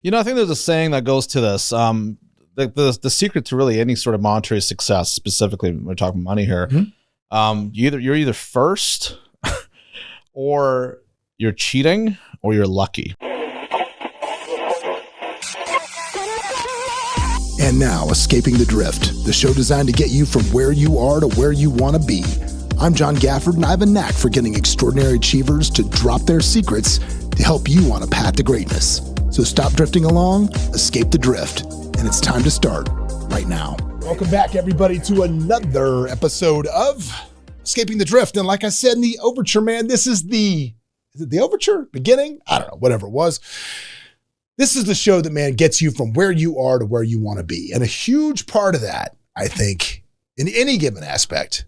I think there's a saying that goes to this. The secret to really any sort of monetary success, specifically when we're talking money here, you're either first or you're cheating or you're lucky. And now, Escaping the Drift, the show designed to get you from where you are to where you want to be. I'm John Gafford, and I have a knack for getting extraordinary achievers to drop their secrets to help you on a path to greatness. So stop drifting along, escape the drift, and it's time to start right now. Welcome back, everybody, to another episode of Escaping the Drift. And like I said in the overture, man, this is the overture? Beginning? I don't know, whatever it was. This is the show that, man, gets you from where you are to where you want to be. And a huge part of that, I think, in any given aspect,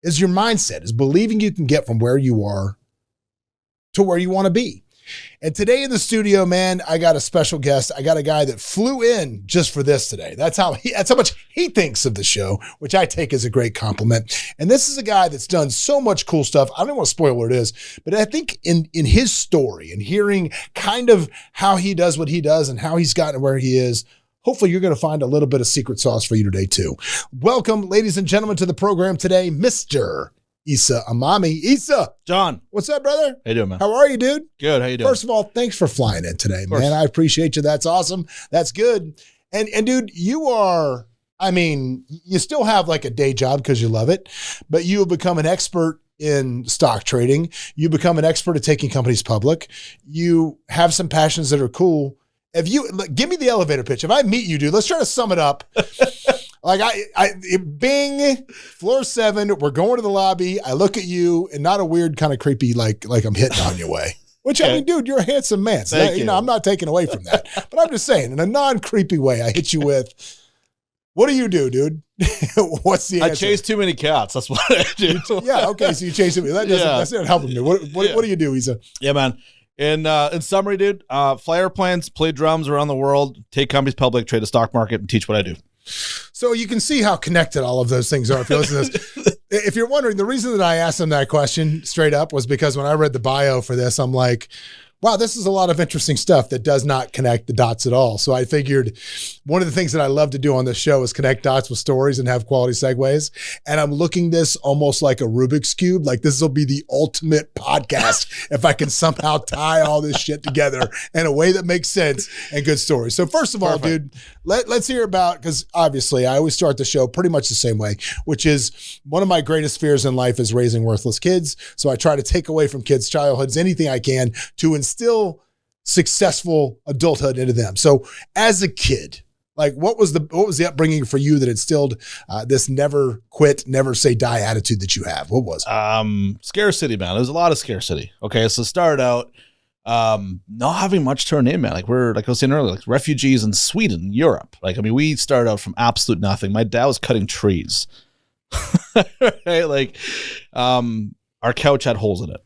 is your mindset, is believing you can get from where you are to where you want to be. And today in the studio, man, I got a special guest. I got a guy that flew in just for this today. That's how much he thinks of the show, which I take as a great compliment. And this is a guy that's done so much cool stuff. I don't want to spoil what it is, but I think in his story and hearing kind of how he does what he does and how he's gotten where he is, hopefully you're going to find a little bit of secret sauce for you today too. Welcome, ladies and gentlemen, to the program today, Mr. Eisa Emami. Eisa. John. What's up, brother? How you doing, man? How are you, dude? Good. How you doing? First of all, thanks for flying in today, man. I appreciate you. That's awesome. That's good. And dude, you are, you still have like a day job because you love it, but you have become an expert in stock trading. You become an expert at taking companies public. You have some passions that are cool. Give me the elevator pitch. If I meet you, dude, let's try to sum it up. Like bing, floor 7, we're going to the lobby. I look at you and not a weird kind of creepy, like I'm hitting on your way, which okay. Dude, you're a handsome man. So I'm not taking away from that, but I'm just saying in a non-creepy way, I hit you with, what do you do, dude? What's the answer? I chase too many cats. That's what I do. Yeah. Okay. So you chase me. That's not helping me. What do you do, Eisa? Yeah, man. In summary, dude, fly airplanes, play drums around the world, take companies public, trade the stock market, and teach what I do. So you can see how connected all of those things are if you listen to this. If you're wondering, the reason that I asked him that question straight up was because when I read the bio for this, I'm like, wow, this is a lot of interesting stuff that does not connect the dots at all. So I figured one of the things that I love to do on this show is connect dots with stories and have quality segues. And I'm looking this almost like a Rubik's Cube. Like this will be the ultimate podcast if I can somehow tie all this shit together in a way that makes sense and good stories. So first of all, dude, let's hear about, because obviously I always start the show pretty much the same way, which is one of my greatest fears in life is raising worthless kids. So I try to take away from kids' childhoods anything I can to instill successful adulthood into them. So as a kid, like what was the upbringing for you that instilled this never quit, never say die attitude that you have? What was it? Scarcity, man. There's a lot of scarcity. Okay. So started out not having much to our name, man. Like like I was saying earlier, like refugees in Sweden, Europe. We started out from absolute nothing. My dad was cutting trees. Right? Like our couch had holes in it.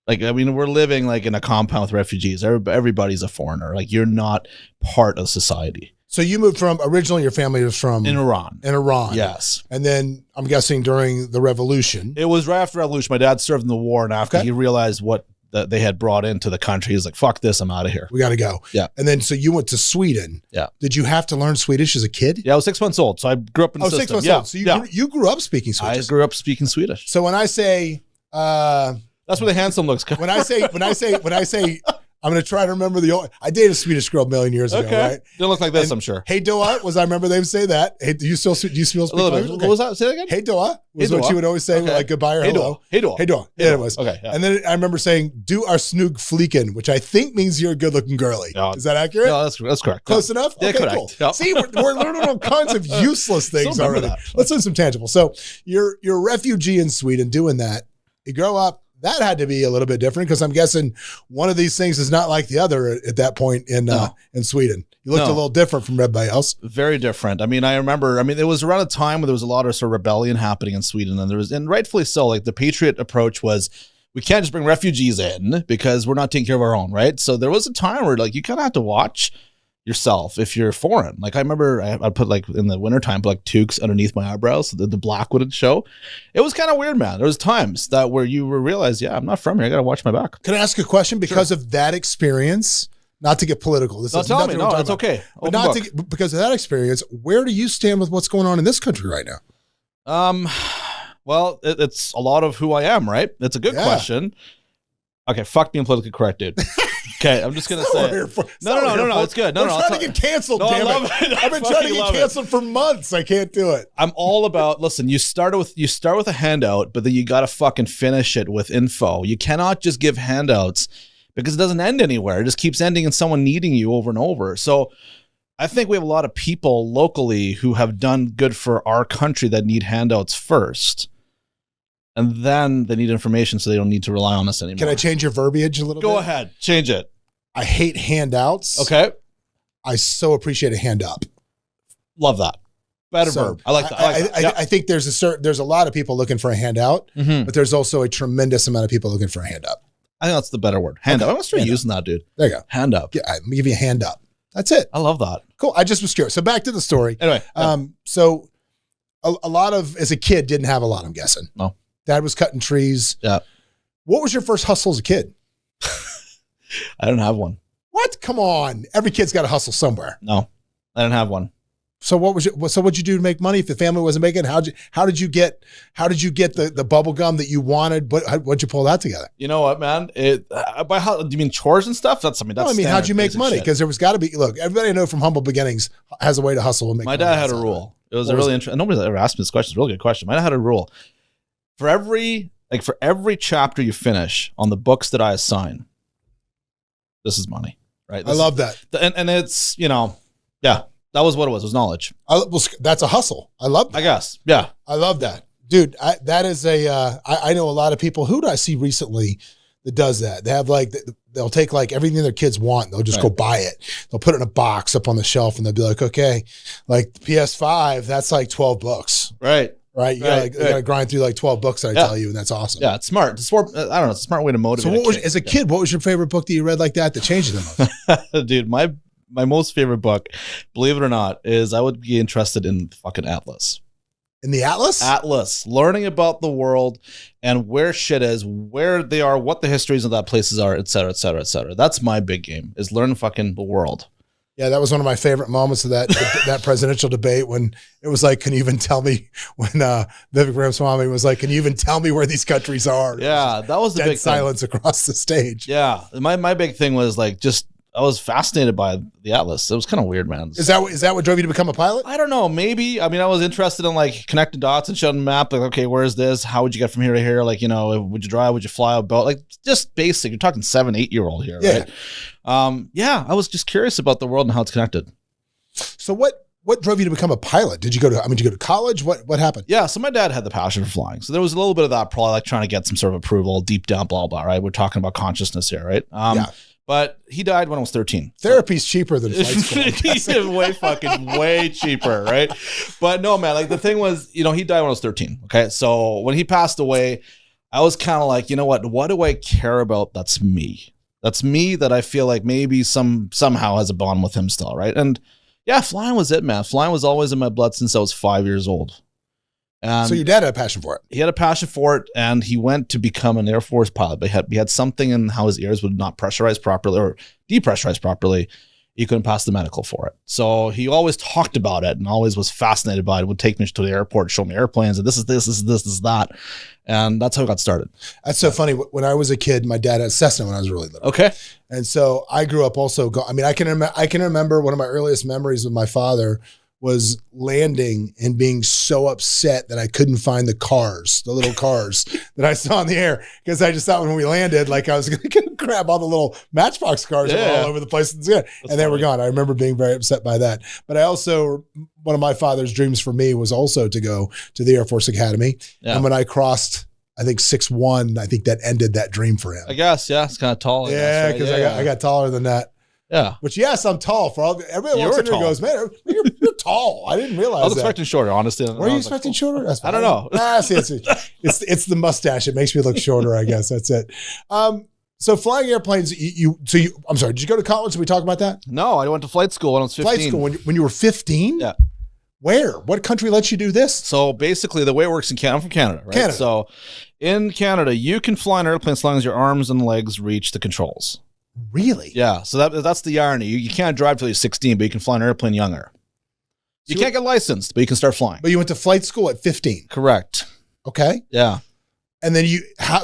We're living like in a compound with refugees. Everybody's a foreigner. Like you're not part of society. So you moved from, originally your family was from? In Iran. In Iran. Yes. And then I'm guessing during the revolution. It was right after the revolution. My dad served in the war, and after he realized what they had brought into the country, he's like, fuck this, I'm out of here. We got to go. Yeah. And then, so you went to Sweden. Yeah. Did you have to learn Swedish as a kid? Yeah, I was 6 months old. So I grew up in the system. 6 months old. So you grew up speaking Swedish. I grew up speaking Swedish. So when I say, that's where the handsome looks. When I say, I'm going to try to remember I dated a Swedish girl a million years ago, right? Didn't look like this, I'm sure. Hey Doa I remember they would say that. Hey, do you still speak Swedish? What was that? Say that again? Hey Doa was what she would always say, like goodbye or hello. Hey Doa. Hey Doa. Yeah, it was. Okay. Yeah. And then I remember saying, du are snug flicken, which I think means you're a good looking girlie. No, is that accurate? No, that's correct. Close enough? Yeah, okay, correct. cool. Yep. See, we're learning all kinds of useless things already. Let's learn some tangible. So you're a refugee in Sweden doing that. You grow up. That had to be a little bit different because I'm guessing one of these things is not like the other at that point in Sweden. You looked a little different from everybody else. Very different. I remember, it was around a time where there was a lot of sort of rebellion happening in Sweden, and rightfully so. Like the Patriot approach was, we can't just bring refugees in because we're not taking care of our own, right? So there was a time where like you kind of have to watch yourself if you're foreign. Like I remember I'd put like in the wintertime, put like toques underneath my eyebrows so that the black wouldn't show. It was kind of weird, man. There was times that where you realize, I'm not from here. I got to watch my back. Can I ask a question? Because of that experience, Not to get political. This Don't is tell me. nothing No, we're talking it's about. okay. But Open not book. to, because of that experience, where do you stand with what's going on in this country right now? Well, it's a lot of who I am, right? It's a good question. Okay, fuck being politically correct, dude. Okay, I'm just gonna say it. No, it's good. No, We're trying to get canceled, No, I damn love it. it. I've been trying to get canceled for months. I can't do it. I'm all about, listen, you start with a handout, but then you gotta fucking finish it with info. You cannot just give handouts because it doesn't end anywhere. It just keeps ending in someone needing you over and over. So I think we have a lot of people locally who have done good for our country that need handouts first. And then they need information so they don't need to rely on us anymore. Can I change your verbiage a little bit? Go ahead. Change it. I hate handouts. Okay. I so appreciate a hand up. Love that. Better verb. I like that. I think there's a lot of people looking for a handout, but there's also a tremendous amount of people looking for a hand up. I think that's the better word. Hand up. I'm going to start using that, dude. There you go. Hand up. Yeah, I'm give you a hand up. That's it. I love that. Cool. I just was curious. So back to the story. Anyway. So a lot of, as a kid, didn't have a lot, I'm guessing. No. Dad was cutting trees. Yeah. What was your first hustle as a kid? I don't have one. What? Come on. Every kid's got to hustle somewhere. No, I don't have one. So what'd you do to make money if the family wasn't making? How did you get the bubble gum that you wanted? What'd you pull that together? You know what, man? By how do you mean chores and stuff? That's No, I mean, how'd you make money? Because there was got to be. Look, everybody I know from humble beginnings has a way to hustle and make. My dad had a rule. It was a really interesting. Nobody's ever asked me this question. It's a really good question. My dad had a rule. For every chapter you finish on the books that I assign, this is money, right? I love that. And it's, yeah, that was what it was. It was knowledge. That's a hustle. I love that. I guess. Yeah. I love that. Dude, that is I know a lot of people. Who did I see recently that does that? They have they'll take everything their kids want. They'll just go buy it. They'll put it in a box up on the shelf and they'll be like, okay, like the PS5, that's like 12 books. Right. Right. You gotta grind through 12 books that I tell you, and that's awesome. Yeah, it's smart. I don't know. It's a smart way to motivate. So as a kid, what was your favorite book that you read like that changed the most? Dude, my most favorite book, believe it or not, is I would be interested in fucking Atlas. In the Atlas? Atlas. Learning about the world and where shit is, where they are, what the histories of that places are, et cetera, et cetera, et cetera. That's my big game, is learn fucking the world. Yeah, that was one of my favorite moments of that presidential debate when it was like, can you even tell me when Vivek Ramaswamy was like, can you even tell me where these countries are? Yeah, that was the big silence thing. Across the stage. Yeah, my big thing was I was fascinated by the Atlas. It was kind of weird, man. Is that what drove you to become a pilot? I don't know. Maybe. I mean, I was interested in connecting dots and showing the map. Like, okay, where is this? How would you get from here to here? Would you drive? Would you fly a boat? Just basic. You're talking 7-8-year-old here, right? I was just curious about the world and how it's connected. So what drove you to become a pilot? Did you go to college? What happened? Yeah, so my dad had the passion for flying. So there was a little bit of that, probably trying to get some sort of approval deep down, blah, blah, right? We're talking about consciousness here, right? But he died when I was 13. Therapy's cheaper than flight school. way cheaper, right? But no, man, the thing was, he died when I was 13. Okay. So when he passed away, I was kind of like, you know what do I care about? That's me. That's me that I feel like maybe somehow has a bond with him still, right? And yeah, flying was it, man. Flying was always in my blood since I was 5 years old. So your dad had a passion for it. He had a passion for it, and he went to become an Air Force pilot. But he had something in how his ears would not pressurize properly or depressurize properly. He couldn't pass the medical for it. So he always talked about it and always was fascinated by it. Would take me to the airport, show me airplanes, and this is that. And that's how it got started. That's so funny. When I was a kid, my dad had Cessna when I was really little. Okay. And so I grew up also. I can remember one of my earliest memories with my father was landing and being so upset that I couldn't find the little cars that I saw in the air. Because I just thought when we landed, I was going to grab all the little Matchbox cars that were all over the place. And they were gone. I remember being very upset by that. But I also, one of my father's dreams for me was also to go to the Air Force Academy. Yeah. And when I crossed, I think 6'1", I think that ended that dream for him. I guess, yeah. It's kind of tall. Because I got taller than that. Yeah. Which, yes, I'm tall. Everybody walks in there and goes, man, you're tall. I didn't realize that. I was expecting shorter, honestly. Were you expecting shorter? I don't know. See, it's the mustache. It makes me look shorter, I guess. That's it. So flying airplanes, I'm sorry, did you go to college? Did we talk about that? No, I went to flight school when I was 15. Flight school when you were 15? Yeah. Where? What country lets you do this? So basically the way it works in Canada, I'm from Canada, right? Canada. So in Canada, you can fly an airplane as long as your arms and legs reach the controls. Really? Yeah. So that's the irony. You can't drive till you're 16, but you can fly an airplane younger. You can't get licensed, but you can start flying. But you went to flight school at 15. Correct. Okay. Yeah. And then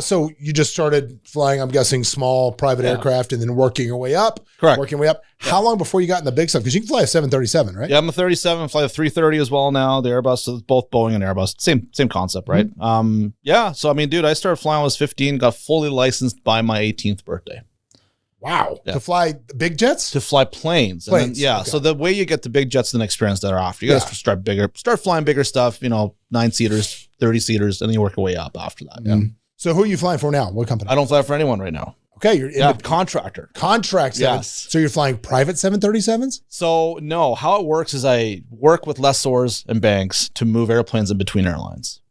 so you just started flying, I'm guessing, small private aircraft and then working your way up. Correct. Working your way up. Yeah. How long before you got in the big stuff? Because you can fly a 737, right? Yeah, I'm a 37, fly a 330 as well now. The Airbus, so it's both Boeing and Airbus. Same concept, right? Mm-hmm. Yeah. So, I mean, dude, I started flying when I was 15, got fully licensed by my 18th birthday. Wow. Yeah. To fly big jets? To fly planes. And then, okay. So the way you get the big jets and experience that are after, you got to start flying bigger stuff, 9-seaters, 30-seaters, and then you work your way up after that. Yeah. So who are you flying for now? What company? I don't fly for anyone right now. Okay, you're in the contractor. Contract. Yes. So you're flying private 737s? So no, how it works is I work with lessors and banks to move airplanes in between airlines.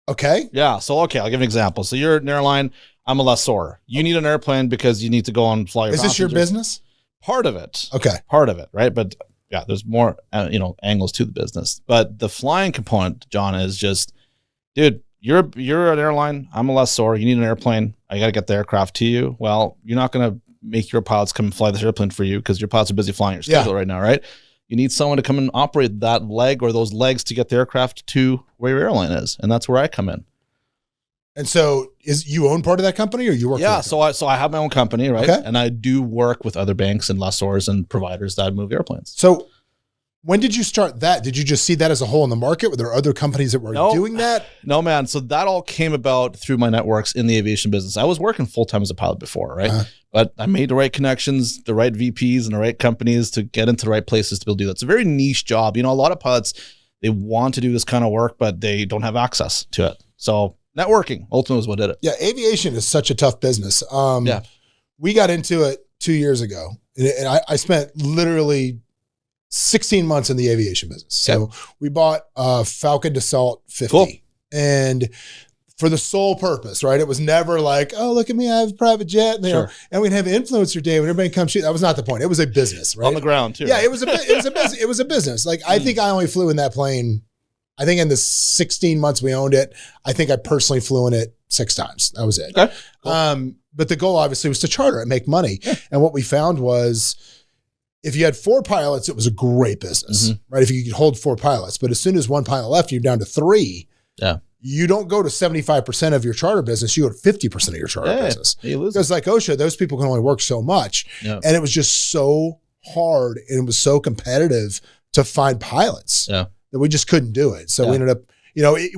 Okay. Yeah. So, okay, I'll give an example. So you're an airline, I'm a lessor. You need an airplane because you need to go and fly your passengers. Is this your business? Part of it. Okay. Part of it, right? But yeah, there's more, angles to the business. But the flying component, John, is just, dude, you're an airline. I'm a lessor. You need an airplane. I got to get the aircraft to you. Well, you're not going to make your pilots come and fly this airplane for you because your pilots are busy flying your schedule right now, right? You need someone to come and operate that leg or those legs to get the aircraft to where your airline is. And that's where I come in. And so you own part of that company or you work? Yeah. So I have my own company, right? Okay. And I do work with other banks and lessors and providers that move airplanes. So when did you start that? Did you just see that as a hole in the market? Were there other companies that were doing that? No, man. So that all came about through my networks in the aviation business. I was working full-time as a pilot before, right? But I made the right connections, the right VPs and the right companies to get into the right places to be able to do that. It's a very niche job. A lot of pilots, they want to do this kind of work, but they don't have access to it. So networking ultimately is what did it. Yeah. Aviation is such a tough business. We got into it 2 years ago and I spent literally 16 months in the aviation business. So we bought a Falcon Dassault 50. Cool. And for the sole purpose, right? It was never like, oh, look at me, I have a private jet. And we'd have influencer day when everybody come shoot. That was not the point. It was a business, right? On the ground too. Yeah, it was a business. Like I think I only flew in that plane. I think in the 16 months we owned it, I think I personally flew in it 6 times. That was it. Okay. Cool. But the goal obviously was to charter it, make money. Yeah. And what we found was, if you had 4 pilots, it was a great business, right? If you could hold 4 pilots, but as soon as one pilot left, you're down to 3. Yeah. You don't go to 75% of your charter business. You go to 50% of your charter business. Because like OSHA, those people can only work so much. Yeah. And it was just so hard and it was so competitive to find pilots that we just couldn't do it. So we ended up,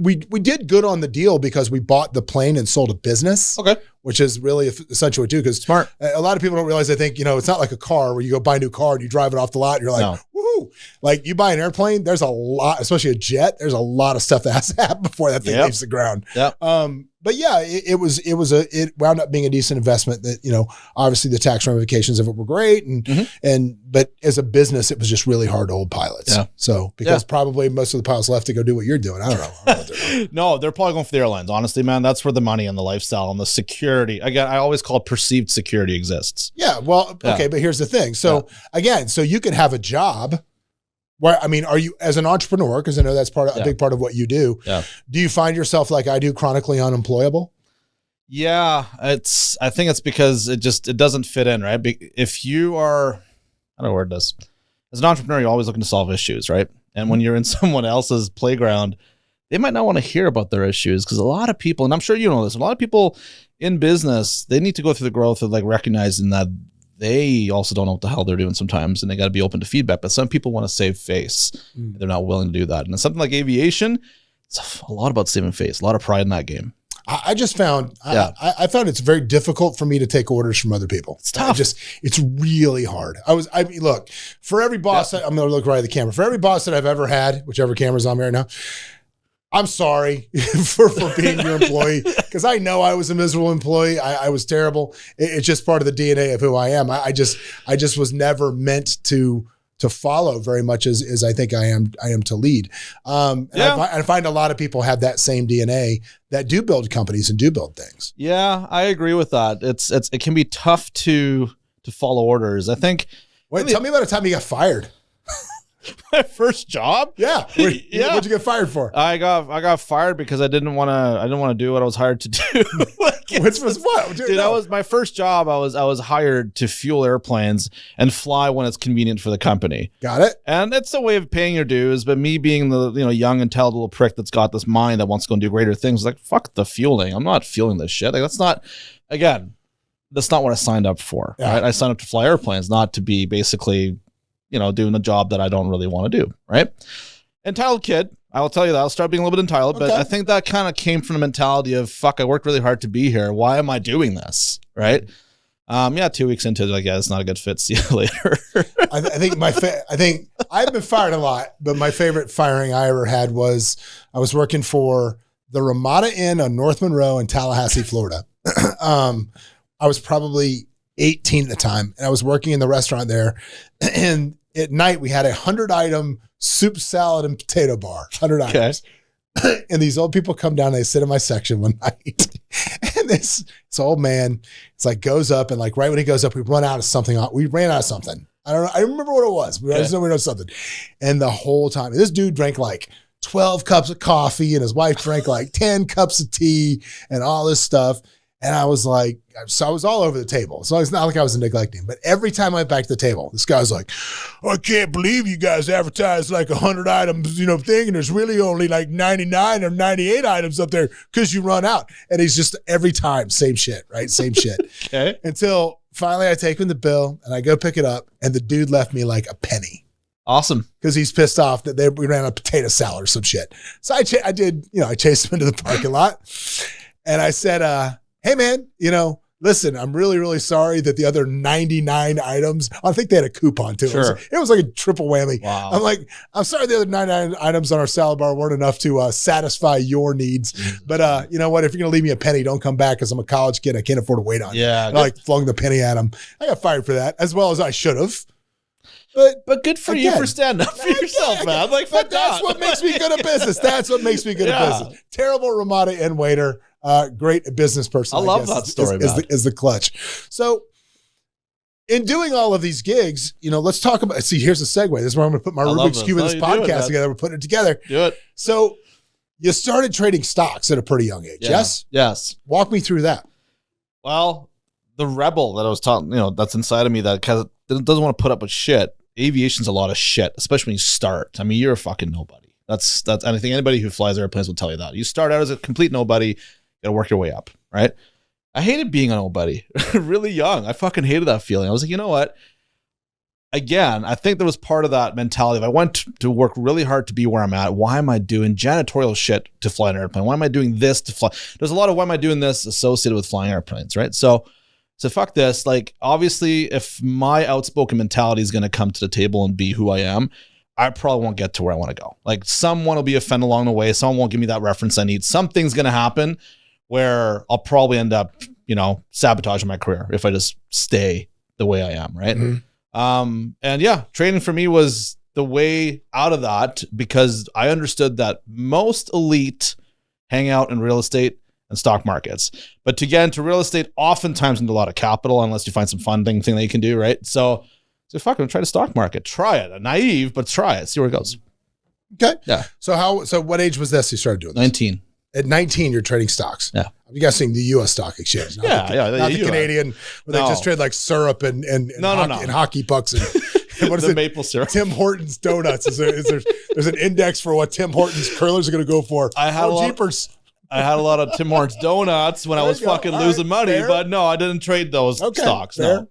we did good on the deal because we bought the plane and sold a business. Okay. Which is really essential too, because smart. A lot of people don't realize. They think it's not like a car where you go buy a new car and you drive it off the lot and you're like, woohoo! Like you buy an airplane, there's a lot, especially a jet. There's a lot of stuff that has to happen before that thing leaves the ground. Yeah. But yeah, it wound up being a decent investment. That obviously the tax ramifications of it were great, but as a business, it was just really hard to hold pilots. Yeah. So because probably most of the pilots left to go do what you're doing. I don't know. No, they're probably going for the airlines. Honestly, man, that's where the money and the lifestyle and the security. Again, I always call it perceived security exists. Yeah. Well, okay, but here's the thing. So again, so you could have a job. Where, are you, as an entrepreneur, because I know that's a big part of what you do, do you find yourself like I do, chronically unemployable? Yeah, I think it's because it doesn't fit in, right? If you are, I don't know where it is. As an entrepreneur, you're always looking to solve issues, right? And when you're in someone else's playground, they might not want to hear about their issues because a lot of people, and I'm sure you know this, a lot of people in business, they need to go through the growth of like recognizing that they also don't know what the hell they're doing sometimes, and they got to be open to feedback. But some people want to save face. They're not willing to do that. And something like aviation, it's a lot about saving face, a lot of pride in that game. I just found, I found it's very difficult for me to take orders from other people. It's tough. It's really hard. Look, for every boss, I'm going to look right at the camera. For every boss that I've ever had, whichever camera's on me right now, I'm sorry for being your employee, because I know I was a miserable employee. I was terrible. It's just part of the DNA of who I am. I just was never meant to follow very much as I think I am to lead. And I find a lot of people have that same DNA that do build companies and do build things. Yeah, I agree with that. It can be tough to follow orders. I think. Wait, tell me about a time you got fired. my first job. Yeah. What'd you get fired for? I got fired because I didn't want to do what I was hired to do. Which was what? Dude, that was my first job. I was hired to fuel airplanes and fly when it's convenient for the company. Got it. And it's a way of paying your dues. But me being the young, intelligent little prick that's got this mind that wants to go and do greater things, like, fuck the fueling. I'm not fueling this shit. Like, that's not what I signed up for. Yeah. Right? I signed up to fly airplanes, not to be basically, doing a job that I don't really want to do. Right. Entitled kid. I will tell you that. I'll start being a little bit entitled, okay. But I think that kind of came from the mentality of, fuck, I worked really hard to be here. Why am I doing this? Right. 2 weeks into it, like, yeah, it's not a good fit. See you later. I think I've been fired a lot, but my favorite firing I ever had was I was working for the Ramada Inn on North Monroe in Tallahassee, Florida. I was probably 18 at the time, and I was working in the restaurant there. And at night, we had a 100-item soup, salad, and potato bar. 100 items. And these old people come down and they sit in my section one night. And this old man, it's like goes up, and like right when he goes up, we ran out of something. We ran out of something. I don't know. I remember what it was. I just know we know something. And the whole time, this dude drank like 12 cups of coffee, and his wife drank like 10 cups of tea and all this stuff. And I was like, so I was all over the table. So it's not like I was neglecting, but every time I went back to the table, this guy's like, I can't believe you guys advertise like 100 items, thing. And there's really only like 99 or 98 items up there because you run out. And he's just every time, same shit, right? Same shit. Okay. Until finally I take him the bill and I go pick it up, and the dude left me like a penny. Awesome. Because he's pissed off that we ran out of potato salad or some shit. So I chased him into the parking lot, and I said, hey man, listen, I'm really, really sorry that the other 99 items, I think they had a coupon too. Sure. It was like a triple whammy. Wow. I'm like, I'm sorry the other 99 items on our salad bar weren't enough to satisfy your needs. But you know what? If you're going to leave me a penny, don't come back because I'm a college kid. I can't afford to wait on you. Yeah. I flung the penny at him. I got fired for that, as well as I should have. But good for you for standing up for yourself, man. Like, but that's what makes me good at business. That's what makes me good at business. Terrible Ramada Inn waiter. Great business person. I love that story, is the clutch. So in doing all of these gigs, let's talk about, here's a segue. This is where I'm going to put my Rubik's Cube of this podcast together. We're putting it together. Do it. So you started trading stocks at a pretty young age. Yes? Yes. Walk me through that. Well, the rebel that I was taught, that's inside of me that doesn't want to put up with shit. Aviation's a lot of shit, especially when you start. I mean, you're a fucking nobody. That's I think anybody who flies airplanes will tell you that. You start out as a complete nobody. You gotta work your way up, right? I hated being a nobody really young. I fucking hated that feeling. I was like, you know what? Again, I think there was part of that mentality. If I went to work really hard to be where I'm at, why am I doing janitorial shit to fly an airplane? Why am I doing this to fly? There's a lot of why am I doing this associated with flying airplanes, right? So fuck this. Like, obviously, if my outspoken mentality is going to come to the table and be who I am, I probably won't get to where I want to go. Like, someone will be offended along the way. Someone won't give me that reference I need. Something's going to happen where I'll probably end up, sabotaging my career if I just stay the way I am, right? Mm-hmm. And yeah, trading for me was the way out of that, because I understood that most elite hang out in real estate and stock markets. But to get into real estate, oftentimes need a lot of capital unless you find some funding thing that you can do, right? So fuck, I'm gonna try the stock market. Try it. Naive, but try it. See where it goes. Okay. Yeah. So what age was this you started doing this? 19. At 19, you're trading stocks. Yeah. I'm guessing the U.S. stock exchange. Not the Canadian, where they just trade like syrup and hockey pucks and what is the it? Maple syrup. Tim Hortons donuts. There's an index for what Tim Hortons curlers are going to go for. I had a lot of Tim Hortons donuts when I was fucking losing money, fair. But no, I didn't trade those stocks. Fair.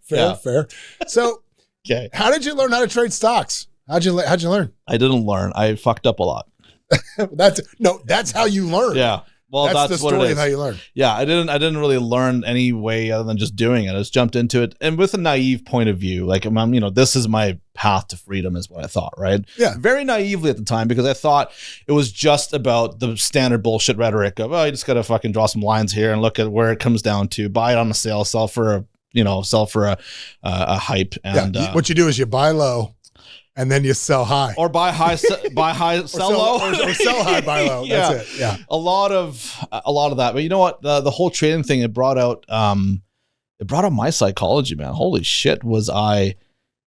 So, okay. How did you learn how to trade stocks? How'd you learn? I didn't learn. I fucked up a lot. That's how you learn. Yeah. Well, that's the what story it is. of how you learn. Yeah, I didn't really learn any way other than just doing it. I just jumped into it, and with a naive point of view, like, this is my path to freedom, is what I thought, right? Yeah. Very naively at the time, because I thought it was just about the standard bullshit rhetoric of, you just gotta fucking draw some lines here and look at where it comes down to. Buy it on a sale, sell for a hype, and what you do is you buy low. And then you sell high, or buy high, sell low, or sell high, buy low. Yeah. That's it. Yeah, a lot of that. But you know what? The whole trading thing, it brought out my psychology, man. Holy shit, was I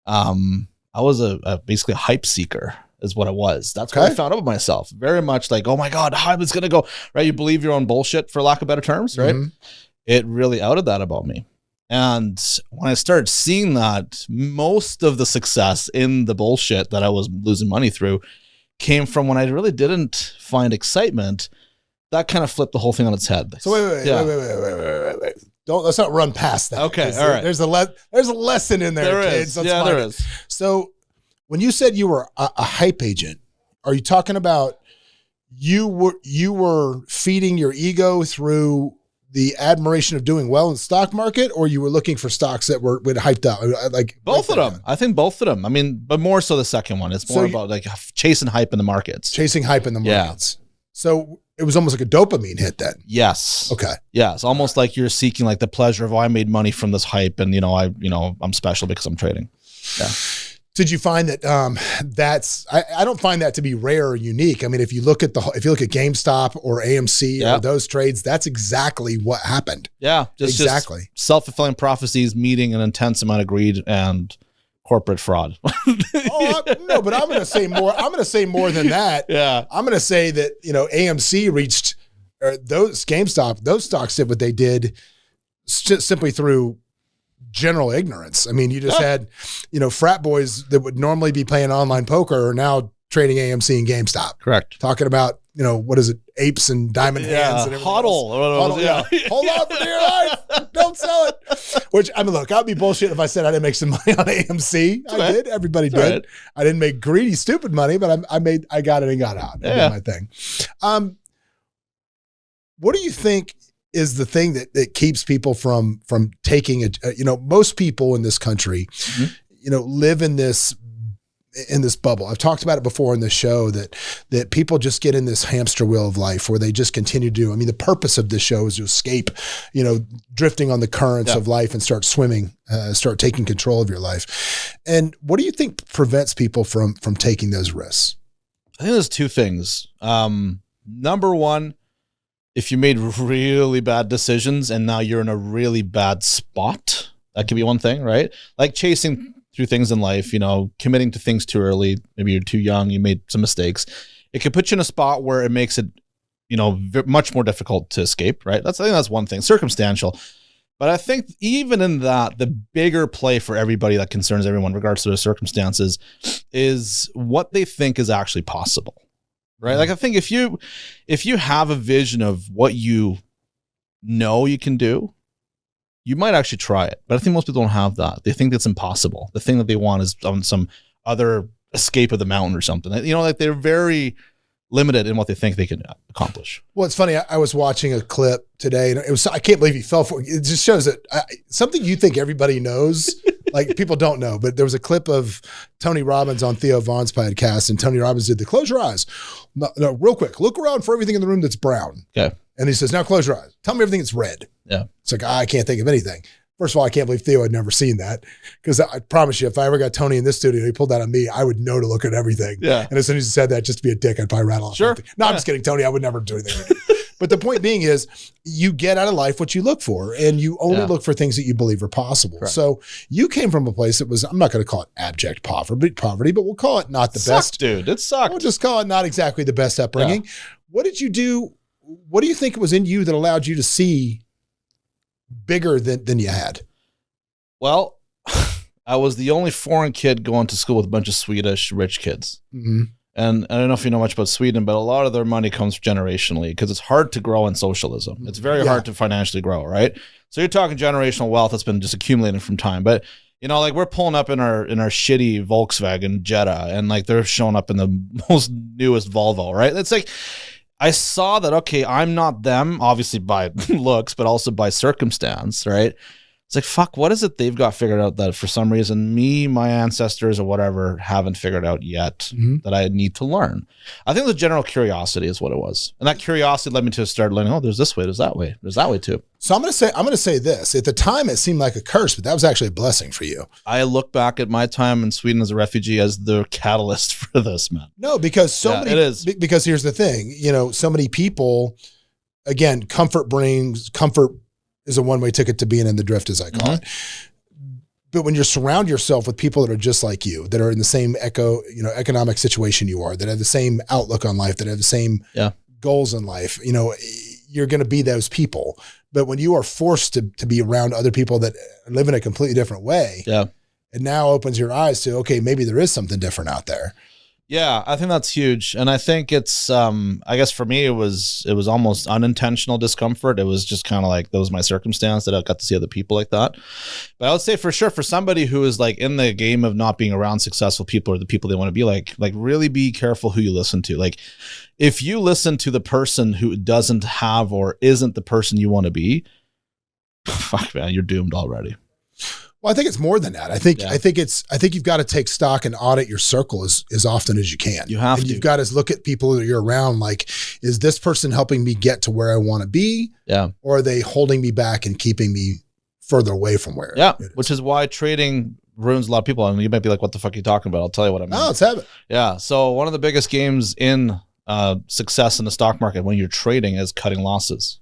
was basically a hype seeker. is what it was. That's what I found out about myself. Very much like, oh my God, how is going to go, right? You believe your own bullshit, for lack of better terms, right? It really outed that about me. And when I started seeing that, most of the success in the bullshit that I was losing money through came from when I really didn't find excitement. That kind of flipped the whole thing on its head. So wait. Let's not run past that. Okay, all right. There's a lesson in there, kids. There is. So when you said you were a hype agent, are you talking about you were feeding your ego through the admiration of doing well in the stock market, or you were looking for stocks that were hyped up? Like both of them. I think both of them. I mean, but more so the second one. It's more about like chasing hype in the markets. Chasing hype in the markets. So it was almost like a dopamine hit then. Yes. Okay. Yeah. It's almost like you're seeking like the pleasure of, I made money from this hype, and I'm special because I'm trading. Yeah. Did you find that I don't find that to be rare or unique. I mean, if you look at GameStop or AMC or those trades, that's exactly what happened. Yeah. Just self-fulfilling prophecies meeting an intense amount of greed and corporate fraud. No, but I'm going to say more. I'm going to say more than that. Yeah. I'm going to say that, AMC reached GameStop, those stocks did what they did simply through general ignorance. I mean, you just had, frat boys that would normally be playing online poker are now trading AMC and GameStop. Correct. Talking about, what is it? Apes and diamond hands and everything. Hodl. Yeah. Hold on for dear life. Don't sell it. Which, I mean, look, I'd be bullshit if I said I didn't make some money on AMC. I did. Everybody did. Right. I didn't make greedy, stupid money, but I got it and got out. I did my thing. What do you think is the thing that keeps people from taking most people in this country, live in this bubble. I've talked about it before in the show that people just get in this hamster wheel of life where they just continue to do. I mean, the purpose of this show is to escape, drifting on the currents of life and start swimming, start taking control of your life. And what do you think prevents people from taking those risks? I think there's two things. Number one, if you made really bad decisions and now you're in a really bad spot, that could be one thing, right? Like chasing through things in life, committing to things too early. Maybe you're too young, you made some mistakes. It could put you in a spot where it makes it, much more difficult to escape, right? I think that's one thing, circumstantial. But I think even in that, the bigger play for everybody that concerns everyone, regardless of their circumstances, is what they think is actually possible. Right. Like I think if you have a vision of what you can do, you might actually try it. But I think most people don't have that. They think it's impossible. The thing that they want is on some other escape of the mountain or something. Like they're very limited in what they think they can accomplish. Well, it's funny. I was watching a clip today and I can't believe he fell for it. It just shows that something you think everybody knows, like people don't know, but there was a clip of Tony Robbins on Theo Vaughn's podcast, and Tony Robbins did the close your eyes. No, real quick, look around for everything in the room that's brown. Okay. And he says, now close your eyes. Tell me everything that's red. Yeah. It's like, I can't think of anything. First of all, I can't believe Theo had never seen that, because I promise you, if I ever got Tony in this studio and he pulled that on me, I would know to look at everything. Yeah. And as soon as he said that, just to be a dick, I'd probably rattle off. Sure. No, I'm just kidding, Tony. I would never do anything. But the point being is, you get out of life what you look for, and you only look for things that you believe are possible. Correct. So you came from a place that was, I'm not going to call it abject poverty, but we'll call it not the best. Dude, it sucked. We'll just call it not exactly the best upbringing. Yeah. What did you do? What do you think was in you that allowed you to see bigger than you had? Well, I was the only foreign kid going to school with a bunch of Swedish rich kids. Mm-hmm. And I don't know if you know much about Sweden, but a lot of their money comes generationally because it's hard to grow in socialism. It's very hard to financially grow, right? So you're talking generational wealth that's been just accumulating from time. But, like we're pulling up in our shitty Volkswagen Jetta, and like they're showing up in the most newest Volvo, right? It's like, I saw that, okay, I'm not them, obviously by looks, but also by circumstance, right? It's like, fuck, what is it they've got figured out that for some reason me, my ancestors, or whatever haven't figured out yet that I need to learn? I think the general curiosity is what it was. And that curiosity led me to start learning, oh, there's this way, there's that way, there's that way too. So I'm going to say this. At the time, it seemed like a curse, but that was actually a blessing for you. I look back at my time in Sweden as a refugee as the catalyst for this, man. No, because it is. Because here's the thing, so many people, again, comfort is a one-way ticket to being in the drift, as I call it. But when you surround yourself with people that are just like you, that are in the same economic situation you are, that have the same outlook on life, that have the same goals in life, you're going to be those people. But when you are forced to be around other people that live in a completely different way, it now opens your eyes to, okay, maybe there is something different out there. Yeah, I think that's huge. And I think it's, I guess for me, it was almost unintentional discomfort. It was just kind of like, that was my circumstance that I got to see other people like that. But I would say for sure, for somebody who is like in the game of not being around successful people or the people they want to be like really be careful who you listen to. Like if you listen to the person who doesn't have or isn't the person you want to be, fuck man, you're doomed already. Well, I think it's more than that. I think you've got to take stock and audit your circle as often as you can. You have to. You've got to look at people that you're around. Like, is this person helping me get to where I want to be? Yeah. Or are they holding me back and keeping me further away from where? Yeah. Which is why trading ruins a lot of people. And you might be like, what the fuck are you talking about? I'll tell you what I mean. Oh, let's have it. Yeah. So one of the biggest games in success in the stock market when you're trading is cutting losses.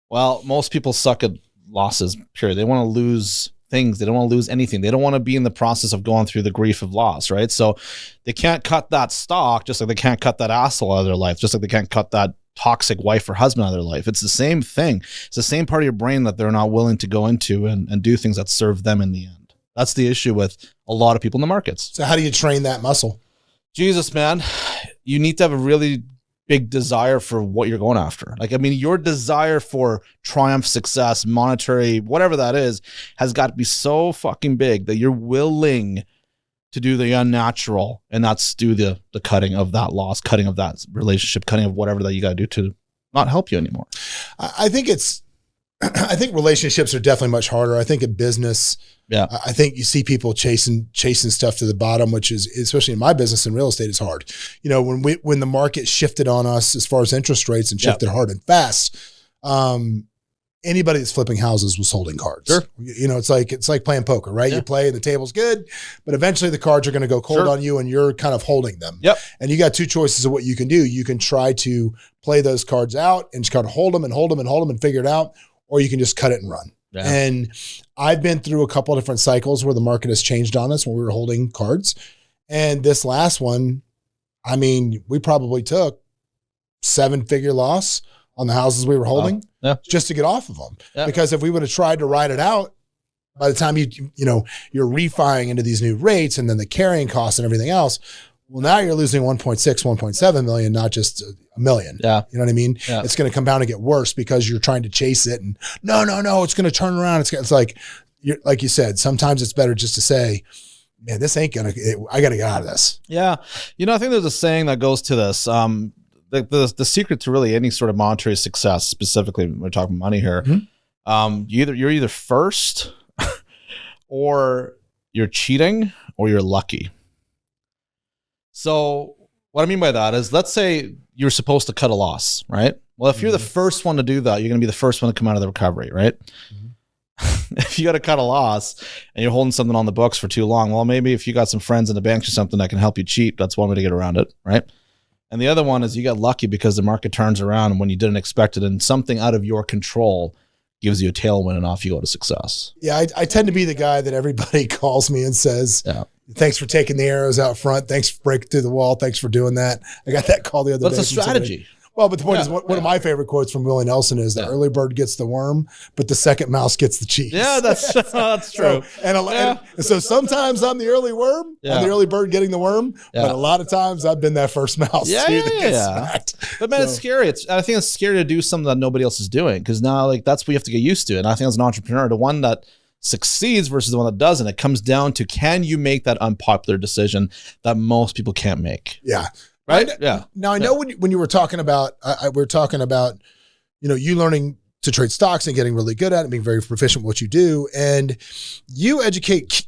Well, most people suck at losses, period. They want to lose things. They don't want to lose anything. They don't want to be in the process of going through the grief of loss, right? So they can't cut that stock just like they can't cut that asshole out of their life, just like they can't cut that toxic wife or husband out of their life. It's the same thing. It's the same part of your brain that they're not willing to go into and do things that serve them in the end. That's the issue with a lot of people in the markets. So how do you train that muscle? Jesus, man, you need to have a really big desire for what you're going after. Like, I mean, your desire for triumph, success, monetary, whatever that is, has got to be so fucking big that you're willing to do the unnatural, and that's do the cutting of that loss, cutting of that relationship, cutting of whatever that you got to do to not help you anymore. I think relationships are definitely much harder. I think in business, I think you see people chasing stuff to the bottom, which is, especially in my business in real estate, is hard. When the market shifted on us as far as interest rates and shifted hard and fast, anybody that's flipping houses was holding cards. Sure. It's like playing poker, right? You play and the table's good, but eventually the cards are going to go cold on you and you're kind of holding them. Yep. And you got two choices of what you can do. You can try to play those cards out and just kind of hold them and figure it out, or you can just cut it and run. Yeah. And I've been through a couple of different cycles where the market has changed on us when we were holding cards. And this last one, I mean, we probably took 7-figure loss on the houses we were holding just to get off of them. Yeah. Because if we would have tried to ride it out, by the time you're refining into these new rates and then the carrying costs and everything else, well, now you're losing 1.6, 1.7 million, not just $1 million. Yeah. You know what I mean? Yeah. It's going to come down and get worse because you're trying to chase it and no, it's going to turn around. It's like you said, sometimes it's better just to say, man, this ain't going to, I got to get out of this. Yeah. I think there's a saying that goes to this. The secret to really any sort of monetary success, specifically when we're talking money here, you're either first or you're cheating or you're lucky. So what I mean by that is, let's say you're supposed to cut a loss, right? Well, if you're the first one to do that, you're going to be the first one to come out of the recovery, right? If you got to cut a loss and you're holding something on the books for too long, well, maybe if you got some friends in the bank or something that can help you cheat, that's one way to get around it, right? And the other one is you got lucky because the market turns around when you didn't expect it, and something out of your control gives you a tailwind and off you go to success. Yeah, I tend to be the guy that everybody calls me and says, thanks for taking the arrows out front. Thanks for breaking through the wall. Thanks for doing that. I got that call the other day. That's a strategy. Well, but the point is, one of my favorite quotes from Willie Nelson is the early bird gets the worm, but the second mouse gets the cheese. Yeah, that's true. And so sometimes I'm the early worm, I'm the early bird getting the worm, but a lot of times I've been that first mouse too that gets smacked. But man, it's scary. I think it's scary to do something that nobody else is doing, because now that's what you have to get used to. And I think as an entrepreneur, the one that succeeds versus the one that doesn't, it comes down to, can you make that unpopular decision that most people can't make? Yeah. Right. Now I know when you were talking about, we're talking about, you learning to trade stocks and getting really good at it, being very proficient with what you do, and you educate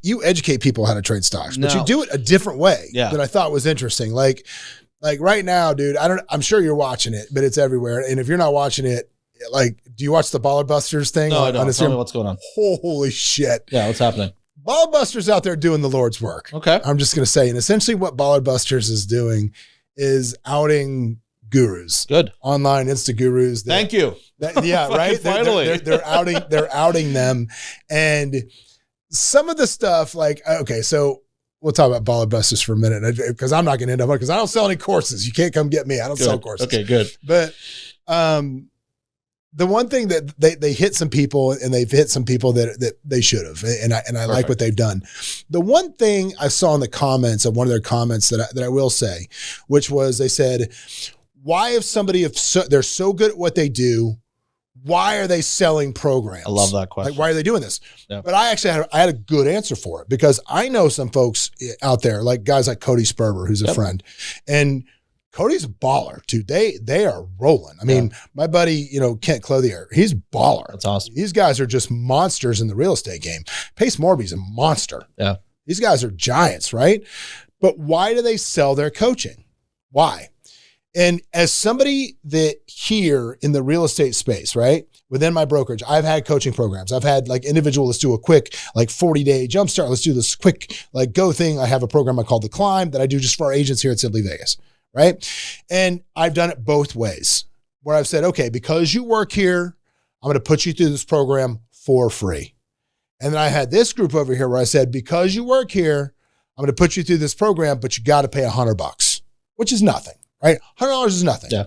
people how to trade stocks, but you do it a different way that I thought was interesting. Like right now, dude, I'm sure you're watching it, but it's everywhere. And if you're not watching it, do you watch the Baller Busters thing? No, I don't. Tell me what's going on. Holy shit. Yeah, what's happening? Baller Busters out there doing the Lord's work. Okay. I'm just going to say, and essentially what Baller Busters is doing is outing gurus. Good. Online Insta gurus. Thank you. Right? They're outing them. And some of the stuff like, okay, so we'll talk about baller busters for a minute because I'm not going to end up because I don't sell any courses. You can't come get me. I don't sell courses. Okay, good. But the one thing that they hit some people and they've hit some people that they should have. And I like what they've done. The one thing I saw in the comments of one of their comments that I will say, which was they said, why if somebody, they're so good at what they do, why are they selling programs? I love that question. Like, why are they doing this? Yeah. But I actually had a good answer for it because I know some folks out there, like guys like Cody Sperber, who's a friend, and Cody's a baller, too. They are rolling. I mean, my buddy, Kent Clothier, he's a baller. That's awesome. These guys are just monsters in the real estate game. Pace Morby's a monster. Yeah. These guys are giants, right? But why do they sell their coaching? Why? And as somebody that here in the real estate space, right, within my brokerage, I've had coaching programs. I've had like individual, let's do a quick 40-day jumpstart. Let's do this quick go thing. I have a program I call The Climb that I do just for our agents here at Simply Vegas, right? And I've done it both ways where I've said, okay, because you work here, I'm going to put you through this program for free. And then I had this group over here where I said, because you work here, I'm going to put you through this program, but you got to pay $100, which is nothing. Right? $100 is nothing. Yeah.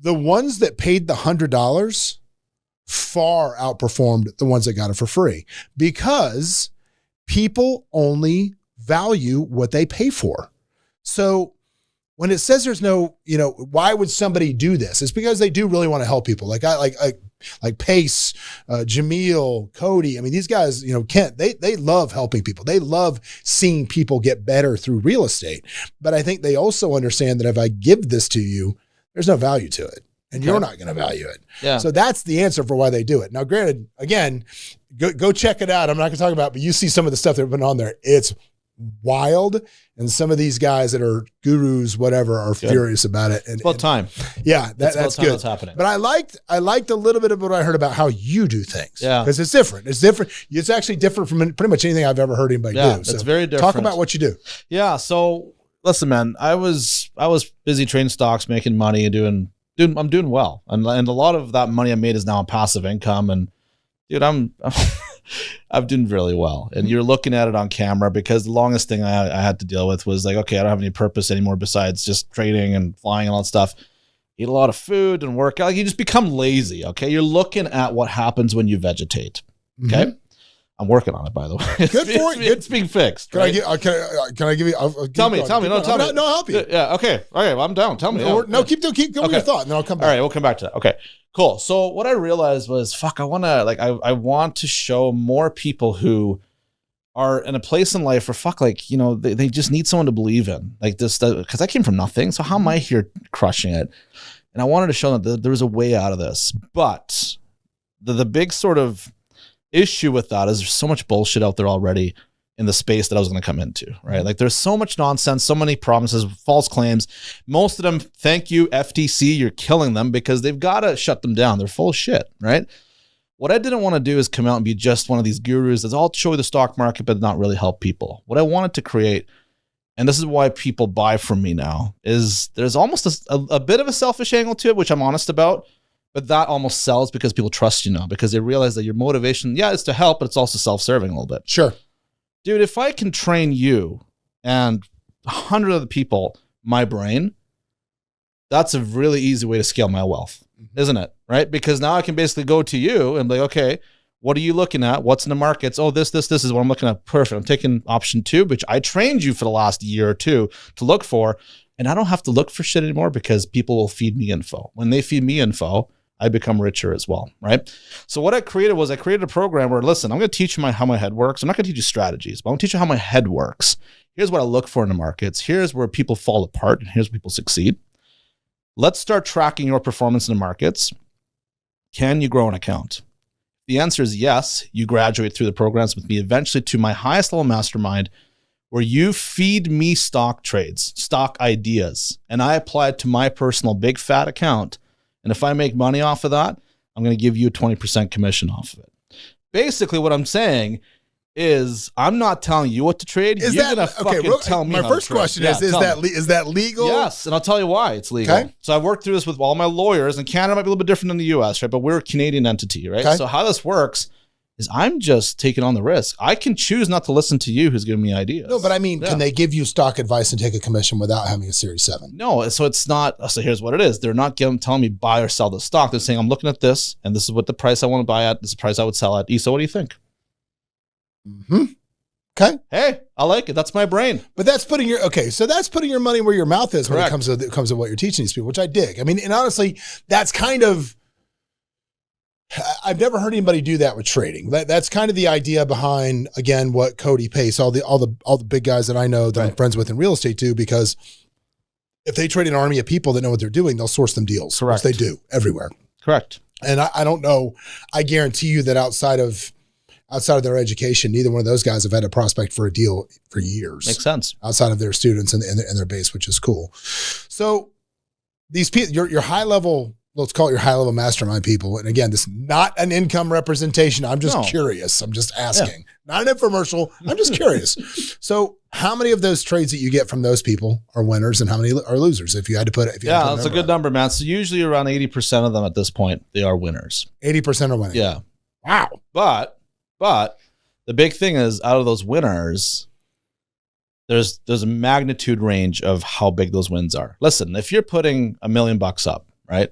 The ones that paid the $100 far outperformed the ones that got it for free because people only value what they pay for. So when it says there's no, why would somebody do this? It's because they do really want to help people. Like Pace, Jameel, Cody. I mean, these guys, Kent, they love helping people. They love seeing people get better through real estate. But I think they also understand that if I give this to you, there's no value to it. And you're not going to value it. Yeah. So that's the answer for why they do it. Now, granted, again, go check it out. I'm not going to talk about it, but you see some of the stuff that's been on there. It's wild. And some of these guys that are gurus, whatever, are furious about it. And it's about time. Yeah, that's good. That's happening. But I liked a little bit of what I heard about how you do things. Yeah. Because it's different. It's different. It's actually different from pretty much anything I've ever heard anybody do. It's very different. Talk about what you do. Yeah. So listen, man, I was busy trading stocks, making money and I'm doing well. And a lot of that money I made is now in passive income. And dude, I'm doing really well. And you're looking at it on camera because the longest thing I had to deal with was like, okay, I don't have any purpose anymore besides just trading and flying and all that stuff. Eat a lot of food and work out. Like, you just become lazy. Okay. You're looking at what happens when you vegetate. Okay. Mm-hmm. I'm working on it, by the way. Good for it. It's being fixed. Can I give you? Tell me. No, tell me. No, I'll help you. Yeah. Okay. Well, I'm down. Tell me. Keep going with your thought, and then I'll come back. All right, we'll come back to that. Okay. Cool. So what I realized was, I want to show more people who are in a place in life where they just need someone to believe in, like this, because I came from nothing. So how am I here crushing it? And I wanted to show that there was a way out of this. But the big sort of issue with that is there's so much bullshit out there already in the space that I was going to come into, right? Like, there's so much nonsense, so many promises, false claims. Most of them, thank you, FTC, you're killing them because they've got to shut them down. They're full of shit, right? What I didn't want to do is come out and be just one of these gurus that's all show you the stock market, but not really help people. What I wanted to create, and this is why people buy from me now, is there's almost a bit of a selfish angle to it, which I'm honest about. But that almost sells because people trust you now because they realize that your motivation, is to help, but it's also self-serving a little bit. Sure. Dude, if I can train you and 100 other people my brain, that's a really easy way to scale my wealth, isn't it? Right? Because now I can basically go to you and be like, okay, what are you looking at? What's in the markets? Oh, this is what I'm looking at. Perfect. I'm taking option 2, which I trained you for the last year or 2 to look for. And I don't have to look for shit anymore because people will feed me info. When they feed me info, I become richer as well, right? So what I created a program where, listen, I'm going to teach you how my head works. I'm not going to teach you strategies, but I'm going to teach you how my head works. Here's what I look for in the markets. Here's where people fall apart, and here's where people succeed. Let's start tracking your performance in the markets. Can you grow an account? The answer is yes. You graduate through the programs with me eventually to my highest level mastermind, where you feed me stock trades, stock ideas, and I apply it to my personal big fat account. And if I make money off of that, I'm going to give you a 20% commission off of it. Basically, what I'm saying is I'm not telling you what to trade. You're going to fucking tell me. My first question is that legal? Yes, and I'll tell you why it's legal. Okay. So I've worked through this with all my lawyers, and Canada might be a little bit different than the US, right? But we're a Canadian entity, right? Okay. So how this works is I'm just taking on the risk. I can choose not to listen to you who's giving me ideas. No, but I mean, can they give you stock advice and take a commission without having a Series 7? No, so it's not. So here's what it is. They're not telling me buy or sell the stock. They're saying, I'm looking at this, and this is what the price I want to buy at. This is the price I would sell at. Eisa, what do you think? Mm-hmm. Okay. Hey, I like it. That's my brain. But that's putting your money where your mouth is. Correct. When it comes to what you're teaching these people, which I dig. I mean, and honestly, that's kind of, I've never heard anybody do that with trading. That's kind of the idea behind, again, what Cody Pace, all the big guys that I know that I'm friends with in real estate do, because if they trade an army of people that know what they're doing, they'll source them deals. Correct. Which they do everywhere. Correct. And I don't know. I guarantee you that outside of their education, neither one of those guys have had a prospect for a deal for years. Makes sense. Outside of their students and their base, which is cool. So these people, your high level, let's call it your high level mastermind people. And again, this is not an income representation. I'm just curious. I'm just asking. Not an infomercial. I'm just curious. So how many of those trades that you get from those people are winners and how many are losers? If you had to put it, that's a good number, man. So usually around 80% of them at this point, they are winners. 80% are winning. Yeah. Wow. But the big thing is, out of those winners, there's a magnitude range of how big those wins are. Listen, if you're putting $1 million up, right,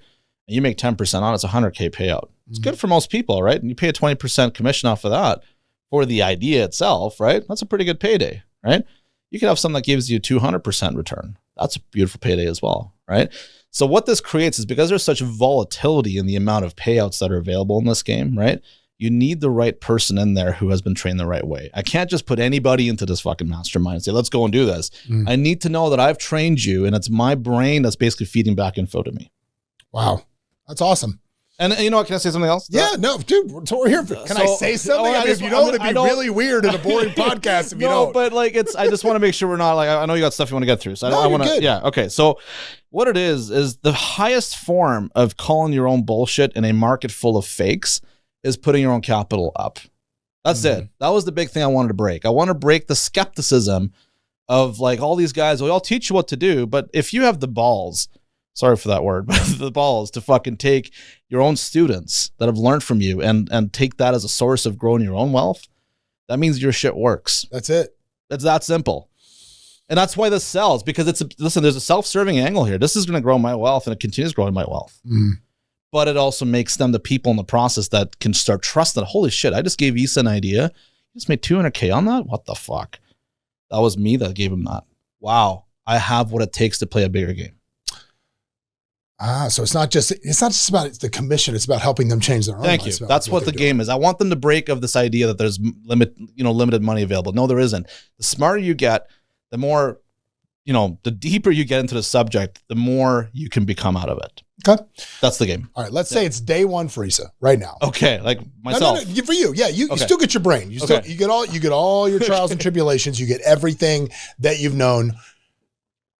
and you make 10% on it, it's a $100K payout. It's good for most people, right? And you pay a 20% commission off of that for the idea itself, right? That's a pretty good payday, right? You can have something that gives you 200% return. That's a beautiful payday as well, right? So what this creates is, because there's such volatility in the amount of payouts that are available in this game, right? You need the right person in there who has been trained the right way. I can't just put anybody into this fucking mastermind and say, let's go and do this. I need to know that I've trained you, and it's my brain that's basically feeding back info to me. Wow. That's awesome. And you know what? Can I say something else? Yeah, no, dude, that's what we're here for. Can I say something? If you don't, it'd be really weird in a boring podcast if you don't. No, but like, I just want to make sure we're not like, I know you got stuff you want to get through. So I want to, yeah. Okay. So what it is the highest form of calling your own bullshit in a market full of fakes is putting your own capital up. That's it. That was the big thing I wanted to break. I want to break the skepticism of like all these guys, well, I'll teach you what to do. But if you have the balls, sorry for that word, but the balls to fucking take your own students that have learned from you and take that as a source of growing your own wealth, that means your shit works. That's it. It's that simple. And that's why this sells, because listen, there's a self-serving angle here. This is going to grow my wealth, and it continues growing my wealth. But it also makes them the people in the process that can start trusting that, holy shit, I just gave Eisa an idea. You just made $200K on that? What the fuck? That was me that gave him that. Wow. I have what it takes to play a bigger game. So it's not just about the commission. It's about helping them change their own lives. Thank you. That's what the game is. I want them to break of this idea that there's limited money available. No, there isn't. The smarter you get, the more, the deeper you get into the subject, the more you can become out of it. Okay. That's the game. All right. Let's say it's day one for Eisa right now. Okay. Like myself. No, for you. Yeah. You still get your brain. You get all your trials and tribulations. You get everything that you've known.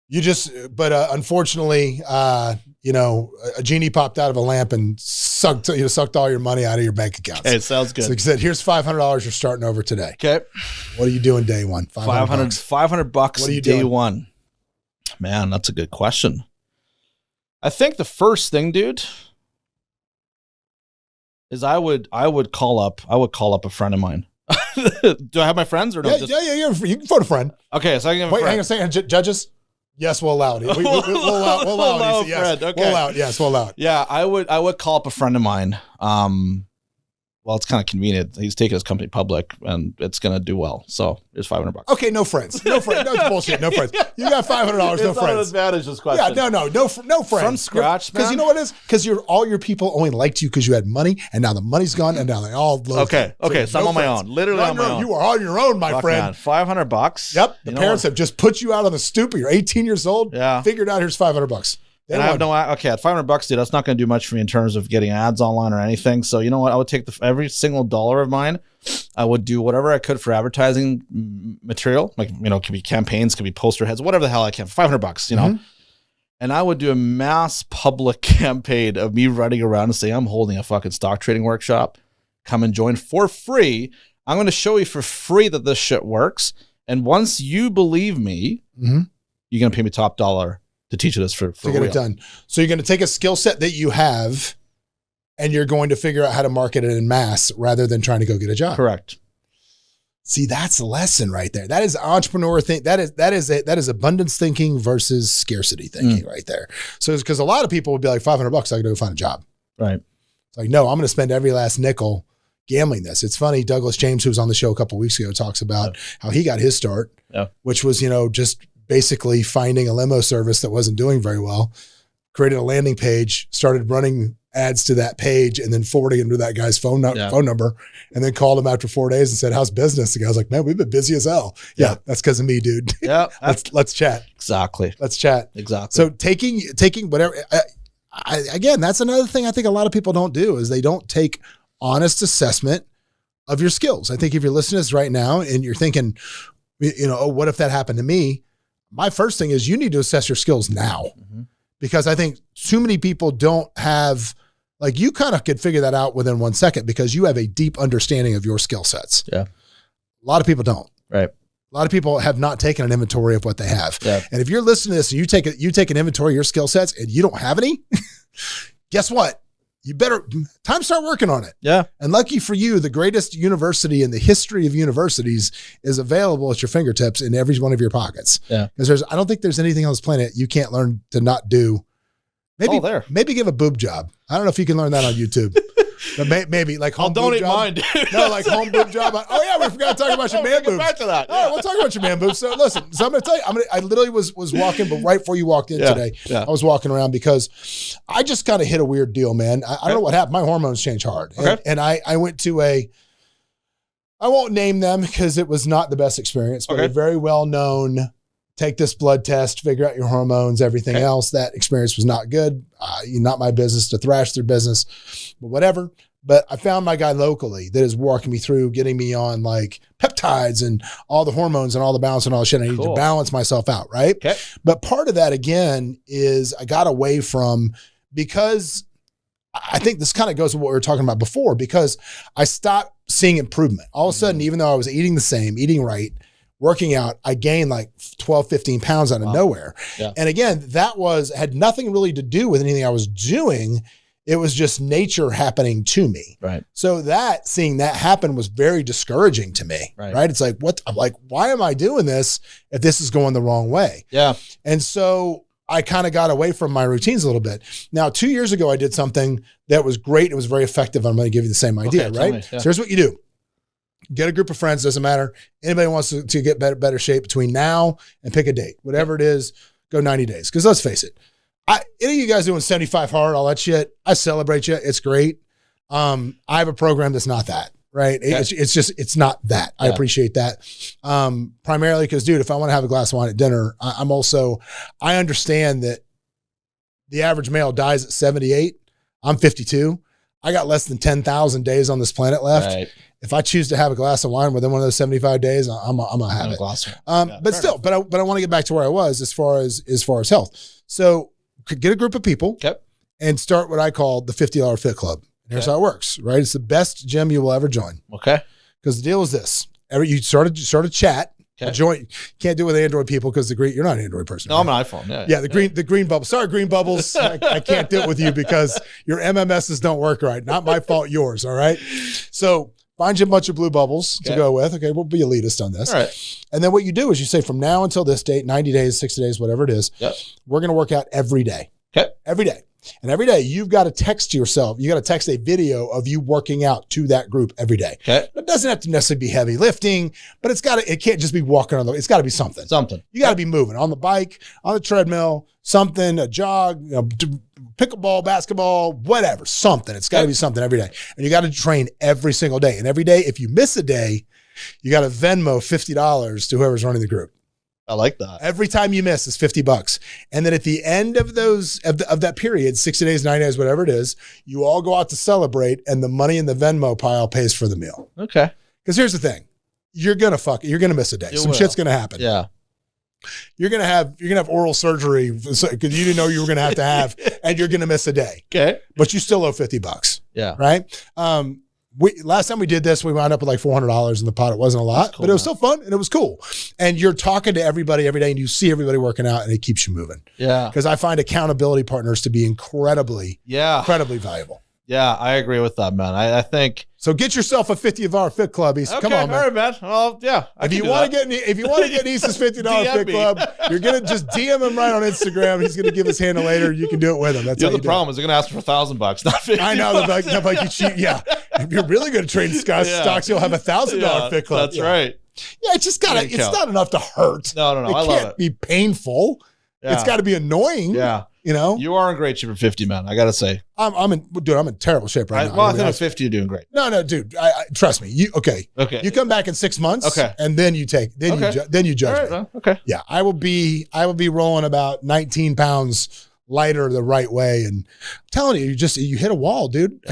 But unfortunately, a genie popped out of a lamp and sucked all your money out of your bank accounts. Hey, sounds good. So he said, here's $500 you're starting over today. Okay. What are you doing day one? $500 bucks what are you day doing? One. Man, that's a good question. I think the first thing, dude, is I would call up a friend of mine. Do I have my friends or no? Yeah. You can phone a friend. Okay, so I can have a friend. Hang on a second. Judges? Yes, we'll allow it. We'll allow it. Yes. Okay. We'll allow it. Yes, we'll allow it. Yeah, I would call up a friend of mine. Well, it's kind of convenient. He's taking his company public, and it's going to do well. So there's $500. Okay, no friends. No friends. No, it's bullshit. No friends. You got $500. No friends. An advantage, this question. Yeah, no friends. From scratch, man. Because you know what it is? Because all your people only liked you because you had money, and now the money's gone, and now they all love you. Okay. So I'm on my own. Literally on my own. You are on your own, my friend. Man, $500. Yep. The parents have just put you out on the stoop. You're 18 years old. Yeah. Figured out here's $500. And I have at $500, dude, that's not going to do much for me in terms of getting ads online or anything. So you know what? I would take every single dollar of mine. I would do whatever I could for advertising material. Like, it could be campaigns, could be poster heads, whatever the hell I can. $500, And I would do a mass public campaign of me running around and saying, I'm holding a fucking stock trading workshop. Come and join for free. I'm going to show you for free that this shit works. And once you believe me, you're going to pay me top dollar to teach you this for to get real. It done. So you're going to take a skill set that you have and you're going to figure out how to market it in mass rather than trying to go get a job. Correct. See, that's the lesson right there. That is entrepreneur thing. That is abundance thinking versus scarcity thinking right there. So it's because a lot of people would be like, $500, I can go find a job. Right. It's like, no, I'm going to spend every last nickel gambling this. It's funny. Douglas James, who was on the show a couple of weeks ago, talks about how he got his start, which was, just basically finding a limo service that wasn't doing very well, created a landing page, started running ads to that page, and then forwarding into that guy's phone number, and then called him after 4 days and said, "How's business?" The guy was like, "Man, we've been busy as hell." Yeah, that's because of me, dude. Yeah, let's chat. Exactly. Let's chat. Exactly. So taking whatever. Again, that's another thing I think a lot of people don't do is they don't take honest assessment of your skills. I think if you're listening to this right now and you're thinking, oh, what if that happened to me? My first thing is you need to assess your skills now, because I think too many people don't have. Like you kind of could figure that out within 1 second because you have a deep understanding of your skill sets. Yeah. A lot of people don't. Right. A lot of people have not taken an inventory of what they have. Yeah. And if you're listening to this and you take an inventory of your skill sets and you don't have any, guess what? You better time to start working on it. Yeah. And lucky for you, the greatest university in the history of universities is available at your fingertips in every one of your pockets. Yeah. Because I don't think there's anything on this planet you can't learn to not do. Maybe give a boob job. I don't know if you can learn that on YouTube. But maybe like home boob job. Mine, no, like home boob job. Oh yeah, we forgot to talk about your man boobs. Back to that. All right, we'll talk about your man boobs. So listen, I'm going to tell you, I literally was walking, but right before you walked in today, I was walking around because I just kind of hit a weird deal, man. I don't know what happened. My hormones changed hard. Okay. And I went to I won't name them because it was not the best experience, but a very well-known, take this blood test, figure out your hormones, everything else. That experience was not good. Not my business to thrash their business, but whatever. But I found my guy locally that is walking me through, getting me on like peptides and all the hormones and all the balance and all the shit. I need to balance myself out, right? Okay. But part of that, again, is I got away from, because I think this kind of goes with what we were talking about before, because I stopped seeing improvement. All of a sudden, even though I was eating the same, eating right, working out, I gained like 12, 15 pounds out of nowhere. Yeah. And again, that had nothing really to do with anything I was doing. It was just nature happening to me. Right. So seeing that happen was very discouraging to me. Right. It's like, I'm like, why am I doing this if this is going the wrong way? Yeah. And so I kind of got away from my routines a little bit. Now, 2 years ago, I did something that was great. It was very effective. I'm going to give you the same idea, right? So here's what you do. Get a group of friends, doesn't matter. Anybody wants to get better shape between now and pick a date. Whatever it is, go 90 days. Because let's face it, any of you guys doing 75 hard, all that shit, I celebrate you. It's great. I have a program that's not that, right? Okay. It's not that. Yeah. I appreciate that. Primarily because, dude, if I want to have a glass of wine at dinner, I understand that the average male dies at 78. I'm 52. I got less than 10,000 days on this planet left. Right. If I choose to have a glass of wine within one of those 75 days, I'm gonna have it. But still, but I want to get back to where I was as far as health. So get a group of people and start what I call the $50 Fit Club. And here's how it works, right? It's the best gym you will ever join. Okay. Because the deal is this: you start a chat. Okay. Join. Can't do it with Android people because you're not an Android person. No, right? I'm an iPhone. Yeah. The green bubble. Sorry, green bubbles. I can't do it with you because your MMSs don't work right. Not my fault. Yours. All right. So find you a bunch of blue bubbles to go with. Okay, we'll be elitist on this. All right. And then what you do is you say from now until this date, 90 days, 60 days, whatever it is, we're going to work out every day. Okay. Every day. And every day you've got to text yourself. You got to text a video of you working out to that group every day. Okay. It doesn't have to necessarily be heavy lifting, but it can't just be walking on it's got to be something. You got to be moving on the bike, on the treadmill, something, a jog, pickleball, basketball, whatever, something. It's got to be something every day. And you got to train every single day. And every day, if you miss a day, you got to Venmo $50 to whoever's running the group. I like that. Every time you miss is $50. And then at the end of that period, 60 days, 90 days, whatever it is, you all go out to celebrate and the money in the Venmo pile pays for the meal. Okay. Because here's the thing. You're going to miss a day. Some shit's going to happen. Yeah. You're going to have oral surgery because you didn't know you were going to have, and you're going to miss a day. Okay. But you still owe $50. Yeah. Right. Last time we did this, we wound up with like $400 in the pot. It wasn't a lot, but it was still fun and it was cool. And you're talking to everybody every day and you see everybody working out and it keeps you moving. Yeah. Because I find accountability partners to be incredibly valuable. Yeah, I agree with that, man. I think. So get yourself a $50 fit club. Okay, Come on, man. All right, man. Well, yeah. If you want to get Isa's $50 fit club, you're gonna just DM him right on Instagram. He's gonna give his handle later. You can do it with him. That's the problem is they're gonna ask for $1,000, not $50. I know. They're like you cheat. Yeah. If you're really good at trading stocks, you'll have a $1,000 fit club. That's right. Yeah, it's just gotta. It's not enough to hurt. No. I love it. It can't be painful. Yeah. It's got to be annoying. Yeah. You know, you are in great shape for 50, man. I gotta say, I'm in terrible shape right now. Well, I think at 50, you're doing great. No, dude. Trust me. Okay. You come back in 6 months. Okay. And then you judge me. Well, okay. Yeah, I will be rolling about 19 pounds lighter the right way, and I'm telling you, you hit a wall, dude.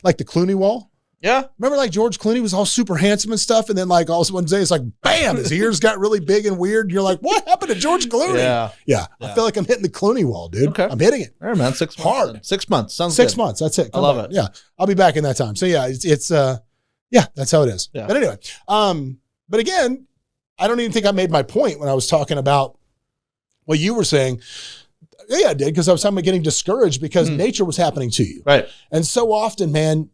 Like the Clooney wall. Yeah. Remember, like George Clooney was all super handsome and stuff, and then like all of one day it's like, bam, his ears got really big and weird. And you're like, what happened to George Clooney? Yeah. I feel like I'm hitting the Clooney wall, dude. Okay. I'm hitting it. All right, man. 6 months. Hard. 6 months. Sounds 6 good. months. That's it. I love it. Yeah. I'll be back in that time. So yeah, it's that's how it is. Yeah. But anyway, but again, I don't even think I made my point when I was talking about what you were saying. Yeah, I did, because I was talking about getting discouraged because nature was happening to you. Right. And so often, man,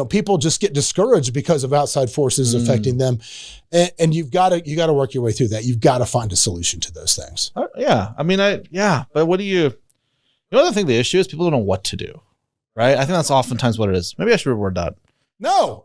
people just get discouraged because of outside forces affecting them. And you've got to work your way through that. You've got to find a solution to those things. Yeah. I mean, but what do you know, the thing, the issue is people don't know what to do. Right. I think that's oftentimes what it is. Maybe I should reword that. No.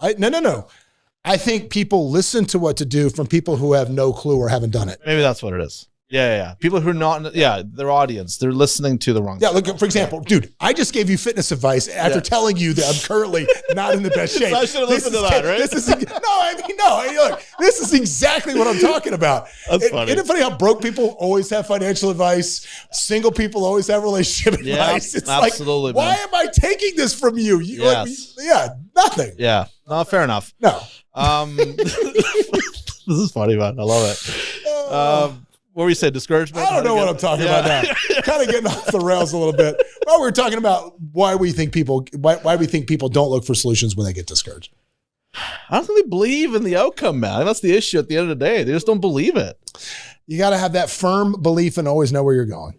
I think people listen to what to do from people who have no clue or haven't done it. Maybe that's what it is. Yeah. People who are not, their audience, they're listening to the wrong thing. Look, for example, dude, I just gave you fitness advice after telling you that I'm currently not in the best shape. So I should have listened to that, right? Look, this is exactly what I'm talking about. That's funny. Isn't it funny how broke people always have financial advice? Single people always have relationship advice. It's absolutely. Like, why am I taking this from you? Nothing. Yeah. No, fair enough. No. This is funny, man. I love it. What were you saying? Discouragement? I don't know what I'm talking about now. Kind of getting off the rails a little bit. Well, we were talking about why we think people don't look for solutions when they get discouraged. I don't think they believe in the outcome, man. That's the issue at the end of the day. They just don't believe it. You got to have that firm belief and always know where you're going.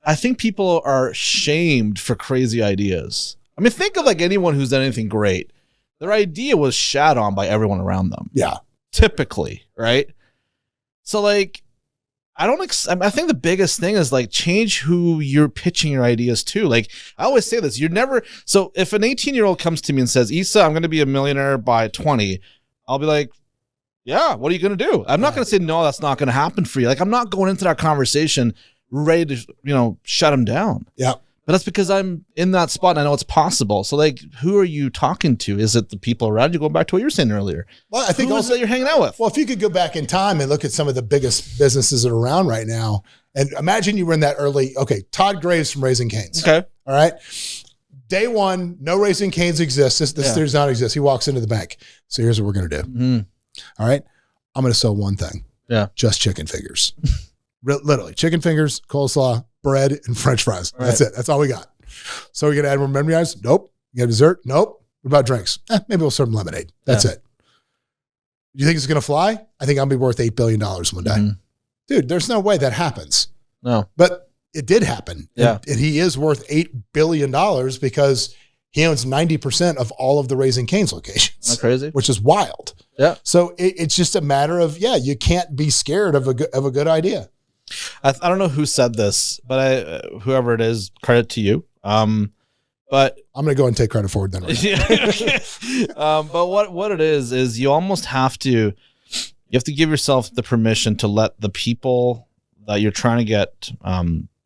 I think people are shamed for crazy ideas. I mean, think of like anyone who's done anything great. Their idea was shat on by everyone around them. Yeah. Typically, right? So like, I think the biggest thing is like change who you're pitching your ideas to. Like I always say this, so if an 18-year-old comes to me and says, Eisa, I'm going to be a millionaire by 20, I'll be like, yeah, what are you going to do? I'm not going to say, no, that's not going to happen for you. Like I'm not going into that conversation ready to, shut them down. Yeah. But that's because I'm in that spot and I know it's possible. So like, who are you talking to? Is it the people around you? Going back to what you were saying earlier. Well, I think also that you're hanging out with. Well, if you could go back in time and look at some of the biggest businesses that are around right now, and imagine you were in that early, Todd Graves from Raising Cane's. Okay. All right. Day one, no Raising Cane's exists. This does not exist. He walks into the bank. So here's what we're going to do. Mm-hmm. All right. I'm going to sell one thing. Yeah. Just chicken fingers. Literally chicken fingers, coleslaw, bread, and French fries. Right. That's it. That's all we got. So we're going to add more memory items? Nope. You got dessert? Nope. What about drinks? Maybe we'll serve them lemonade. That's it. You think it's going to fly? I think I'll be worth $8 billion one day. Mm-hmm. Dude, there's no way that happens. No. But it did happen. Yeah. And he is worth $8 billion because he owns 90% of all of the Raising Cane's locations. Isn't that crazy? Which is wild. Yeah. So it's just a matter of, you can't be scared of a good idea. I don't know who said this, but whoever it is, credit to you. But I'm going to go and take credit for it then. Right but what it is you almost have to give yourself the permission to let the people that you're trying to get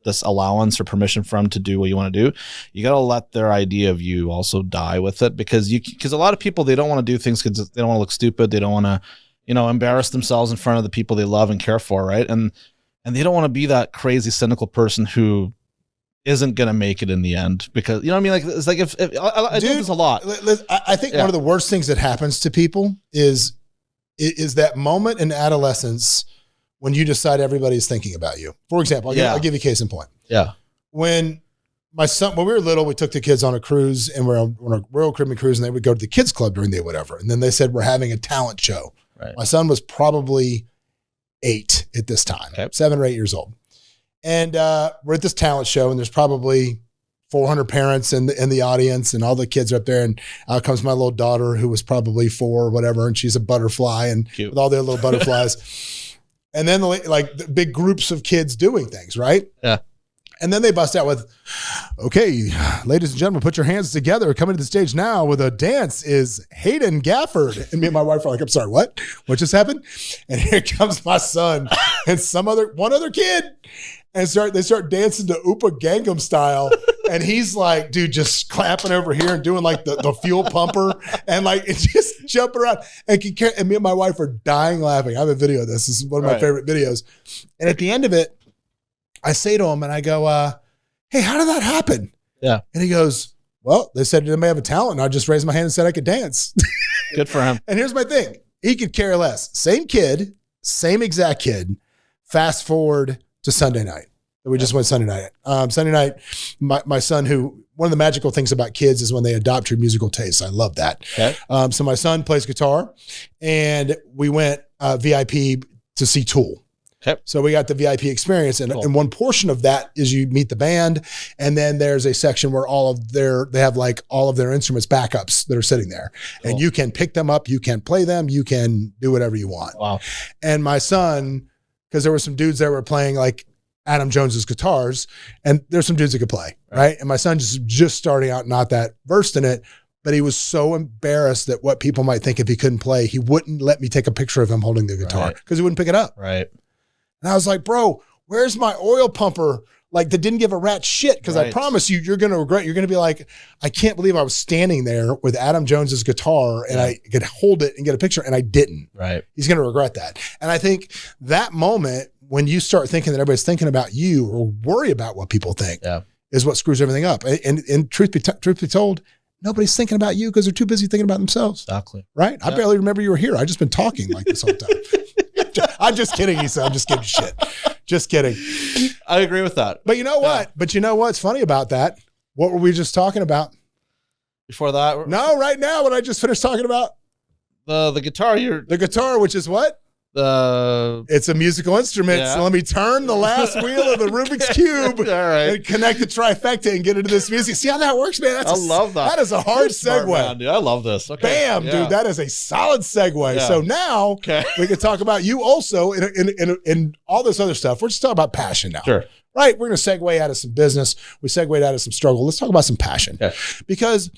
this allowance or permission from to do what you want to do. You got to let their idea of you also die with it, because a lot of people, they don't want to do things because they don't want to look stupid. They don't want to, embarrass themselves in front of the people they love and care for. Right. And they don't want to be that crazy, cynical person who isn't going to make it in the end, because, you know what I mean? Like, it's like if I do this a lot. I think one of the worst things that happens to people is that moment in adolescence when you decide everybody's thinking about you. For example, I'll give you a case in point. Yeah. When we were little, we took the kids on a cruise, and we're on a Royal Caribbean cruise, and they would go to the kids club during the whatever. And then they said, we're having a talent show. Right. My son was probably 8 at this time, 7 or 8 years old. And we're at this talent show, and there's probably 400 parents in the audience, and all the kids are up there, and out comes my little daughter, who was probably 4 or whatever, and she's a butterfly, and Cute. with all their little butterflies. And then the big groups of kids doing things, right? Yeah. And then they bust out with, okay, ladies and gentlemen, put your hands together. Coming to the stage now with a dance is Hayden Gafford. And me and my wife are like, I'm sorry, what? What just happened? And here comes my son and one other kid. And they start dancing to Oopa Gangnam Style. And he's like, dude, just clapping over here and doing like the fuel pumper and like just jumping around. And me and my wife are dying laughing. I have a video of this. This is one of my favorite videos. And at the end of it, I say to him and I go, hey, how did that happen? Yeah. And he goes, well, they said they may have a talent. And I just raised my hand and said I could dance. Good for him. And here's my thing. He could care less. Same kid, same exact kid. Fast forward to Sunday night. We just went Sunday night. Sunday night, my son, one of the magical things about kids is when they adopt your musical tastes. I love that. Okay. So my son plays guitar, and we went VIP to see Tool. Okay. So we got the VIP experience, and one portion of that is you meet the band, and then there's a section where they have like all of their instruments backups that are sitting there, and you can pick them up, you can play them, you can do whatever you want. Wow. And my son, because there were some dudes that were playing like Adam Jones's guitars, and there's some dudes that could play, right? And my son just starting out, not that versed in it, but he was so embarrassed that what people might think if he couldn't play, he wouldn't let me take a picture of him holding the guitar because he wouldn't pick it up. Right. And I was like, bro, where's my oil pumper? Like, that didn't give a rat shit, because I promise you, you're going to regret. You're going to be like, I can't believe I was standing there with Adam Jones's guitar and I could hold it and get a picture, and I didn't. Right. He's going to regret that. And I think that moment, when you start thinking that everybody's thinking about you or worry about what people think, is what screws everything up. And truth be told, nobody's thinking about you because they're too busy thinking about themselves. Exactly. Right? I barely remember you were here. I've just been talking like this whole time. I'm just kidding, Eisa. I'm just kidding shit. Just kidding. I agree with that. But you know what? But you know what's funny about that? What were we just talking about? Before that? No, right now, what I just finished talking about. The guitar. The guitar, which is what? It's a musical instrument. Yeah. So let me turn the last wheel of the Rubik's Cube and connect the trifecta and get into this music. See how that works, man? I love that. That is a hard segue. Man, dude. I love this. Okay. Bam, dude. That is a solid segue. Yeah. So now we can talk about you also in all this other stuff. We're just talking about passion now. Sure. Right? We're going to segue out of some business. We segued out of some struggle. Let's talk about some passion. Okay. Because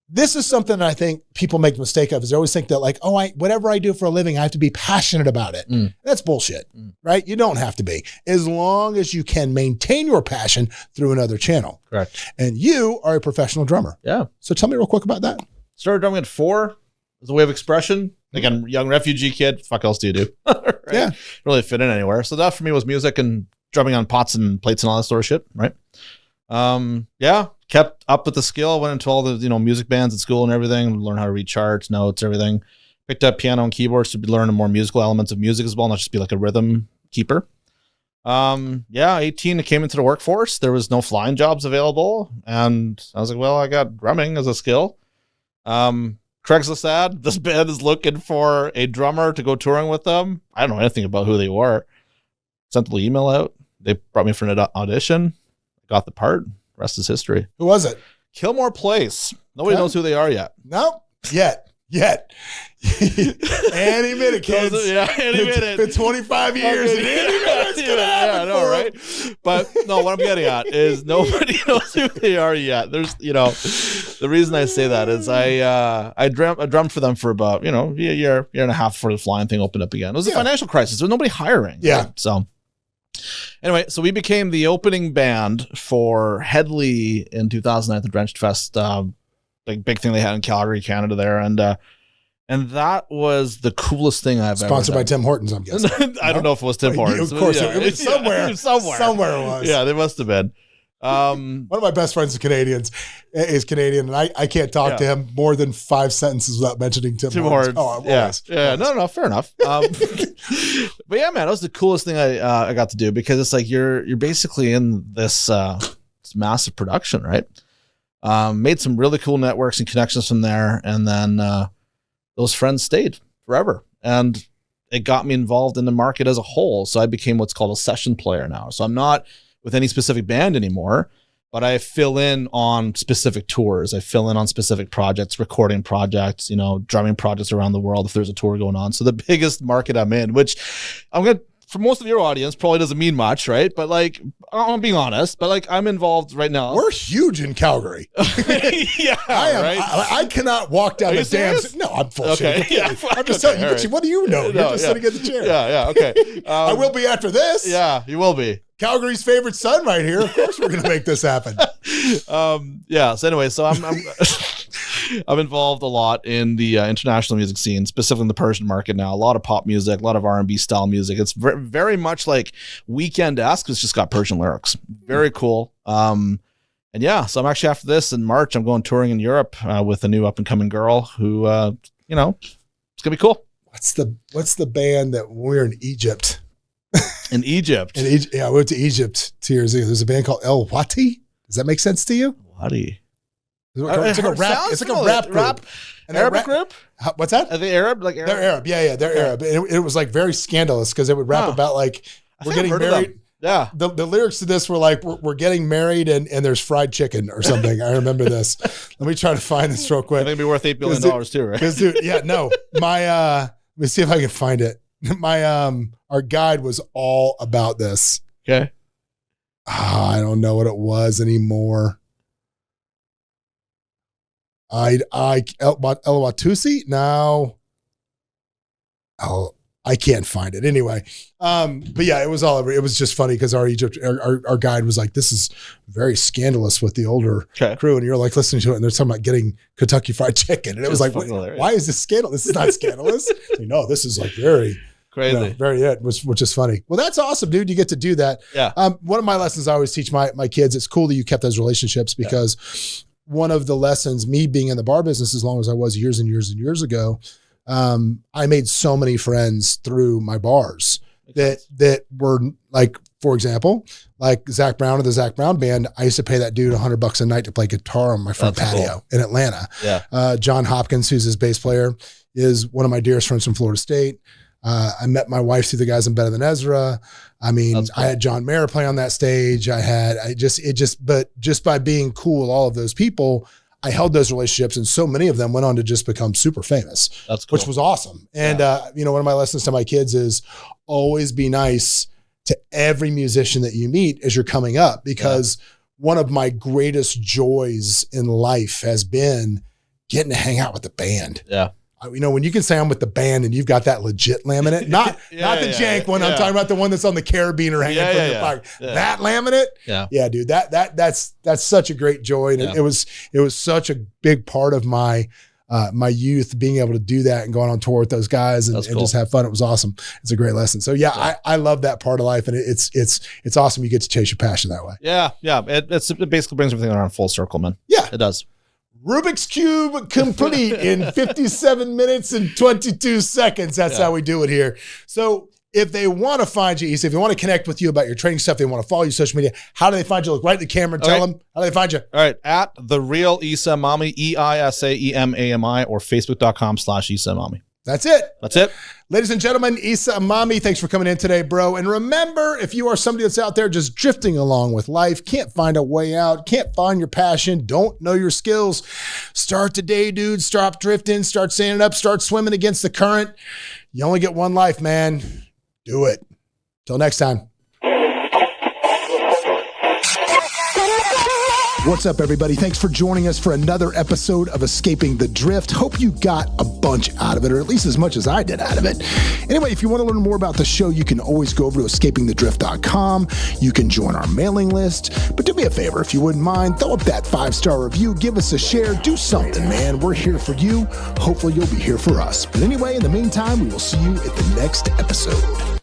this is something that I think people make the mistake of, is they always think that like, whatever I do for a living, I have to be passionate about it. That's bullshit, right? You don't have to be, as long as you can maintain your passion through another channel. Correct. And you are a professional drummer. Yeah. So tell me real quick about that. Started drumming at 4 as a way of expression. Again, young refugee kid. Fuck else do you do? Right? Yeah. Really fit in anywhere. So that for me was music and drumming on pots and plates and all that sort of shit. Right. Kept up with the skill, went into all the, music bands at school and everything, learn how to read charts, notes, everything. Picked up piano and keyboards to learn the more musical elements of music as well, not just be like a rhythm keeper. 18, I came into the workforce. There was no flying jobs available. And I was like, well, I got drumming as a skill. Craigslist ad, this band is looking for a drummer to go touring with them. I don't know anything about who they were. Sent the email out. They brought me for an audition. Got the part. Rest is history. Who was it? Kilmore Place. Nobody knows who they are yet. Nope. Yet. Any minute, kids. Any minute. It's been 25 years. And any minute it's going to happen. I know, right? But no, what I'm getting at is nobody knows who they are yet. There's, the reason I say that is I drummed for them for about, a year and a half before the flying thing opened up again. It was a financial crisis. There was nobody hiring. Yeah. Right? So anyway, so we became the opening band for Headley in 2009 at the Drenched Fest, big thing they had in Calgary, Canada there. And that was the coolest thing I've ever done. Sponsored by Tim Hortons, I'm guessing. I don't know if it was Tim Hortons. Of course, it was somewhere. Somewhere it was. Yeah, they must have been. One of my best friends is Canadian, and I can't talk to him more than 5 sentences without mentioning Tim Hortons. Oh, No, fair enough. But yeah, man, that was the coolest thing I got to do, because it's like you're basically in this massive production, right? Made some really cool networks and connections from there, and then those friends stayed forever, and it got me involved in the market as a whole. So I became what's called a session player now. So I'm not with any specific band anymore, but I fill in on specific tours. I fill in on specific projects, recording projects, drumming projects around the world if there's a tour going on. So the biggest market I'm in, which for most of your audience, probably doesn't mean much, right? But like, I'm being honest, but like, I'm involved right now. We're huge in Calgary. Yeah, I cannot walk down the damn. No, I'm full shit. Yeah, I'm just telling you. Right. What do you know? You're just sitting in the chair. Yeah. Okay. I will be after this. Yeah, you will be. Calgary's favorite son right here. Of course, we're going to make this happen. So anyway, I'm involved a lot in the international music scene, specifically in the Persian market now. A lot of pop music, a lot of R&B style music. It's very much like Weekend-esque. It's just got Persian lyrics. Very cool. So I'm actually after this in March, I'm going touring in Europe with a new up and coming girl who, it's gonna be cool. What's the band that we're in Egypt? In Egypt. I went to Egypt 2 years ago. There's a band called El Wati. Does that make sense to you? Wati. It's like a rap. It's like a rap group. An Arabic group? What's that? Are they Arab? Like Arab? They're Arab. Yeah, they're Arab. It was like very scandalous because it would rap about like we're getting married. Yeah. The lyrics to this were like we're getting married and there's fried chicken or something. I remember this. Let me try to find this real quick. I think it'd be worth $8 billion too, right? Because dude, let me see if I can find it. Our guide was all about this. Okay. I don't know what it was anymore. El Watusi? No. Oh, I can't find it anyway. But yeah, it was all over. It was just funny because our guide was like, this is very scandalous with the older crew. And you're like listening to it and they're talking about getting Kentucky Fried Chicken. And it was like, why is this scandalous? This is not scandalous. No, this is like very crazy. Which is funny. Well, that's awesome, dude. You get to do that. Yeah. One of my lessons I always teach my kids, it's cool that you kept those relationships because one of the lessons, me being in the bar business as long as I was years and years and years ago, I made so many friends through my bars that were like, for example, like Zach Brown of the Zach Brown Band. I used to pay that dude $100 a night to play guitar on my front patio in Atlanta. Yeah. John Hopkins, who's his bass player, is one of my dearest friends from Florida State. I met my wife through the guys in Better Than Ezra. I mean, cool. I had John Mayer play on that stage. But just by being cool with all of those people, I held those relationships, and so many of them went on to just become super famous. That's cool. Which was awesome. And, one of my lessons to my kids is always be nice to every musician that you meet as you're coming up, because one of my greatest joys in life has been getting to hang out with the band. Yeah. When you can say I'm with the band and you've got that legit laminate, not the jank one. I'm talking about the one that's on the carabiner hanging from your pocket. That laminate. Yeah, dude, that's such a great joy. And it was such a big part of my youth, being able to do that and going on tour with those guys and just have fun. It was awesome. It's a great lesson. So I love that part of life, and it's awesome. You get to chase your passion that way. Yeah. It basically brings everything around full circle, man. Yeah, it does. Rubik's Cube complete in 57 minutes and 22 seconds. That's how we do it here. So if they want to find you, Eisa, if they want to connect with you about your training stuff, they want to follow you social media, how do they find you? Look right at the camera and tell them, how do they find you? All right. At The Real Eisa Emami, EISAEMAMI, or Facebook.com/Eisa Emami. That's it. That's it. Ladies and gentlemen, Eisa Emami, thanks for coming in today, bro. And remember, if you are somebody that's out there just drifting along with life, can't find a way out, can't find your passion, don't know your skills, start today, dude. Stop drifting, start standing up, start swimming against the current. You only get one life, man. Do it. Till next time. What's up, everybody? Thanks for joining us for another episode of Escaping the Drift. Hope you got a bunch out of it, or at least as much as I did out of it. Anyway, if you want to learn more about the show, you can always go over to escapingthedrift.com. You can join our mailing list. But do me a favor, if you wouldn't mind, throw up that 5-star review, give us a share, do something, man. We're here for you. Hopefully you'll be here for us. But anyway, in the meantime, we will see you at the next episode.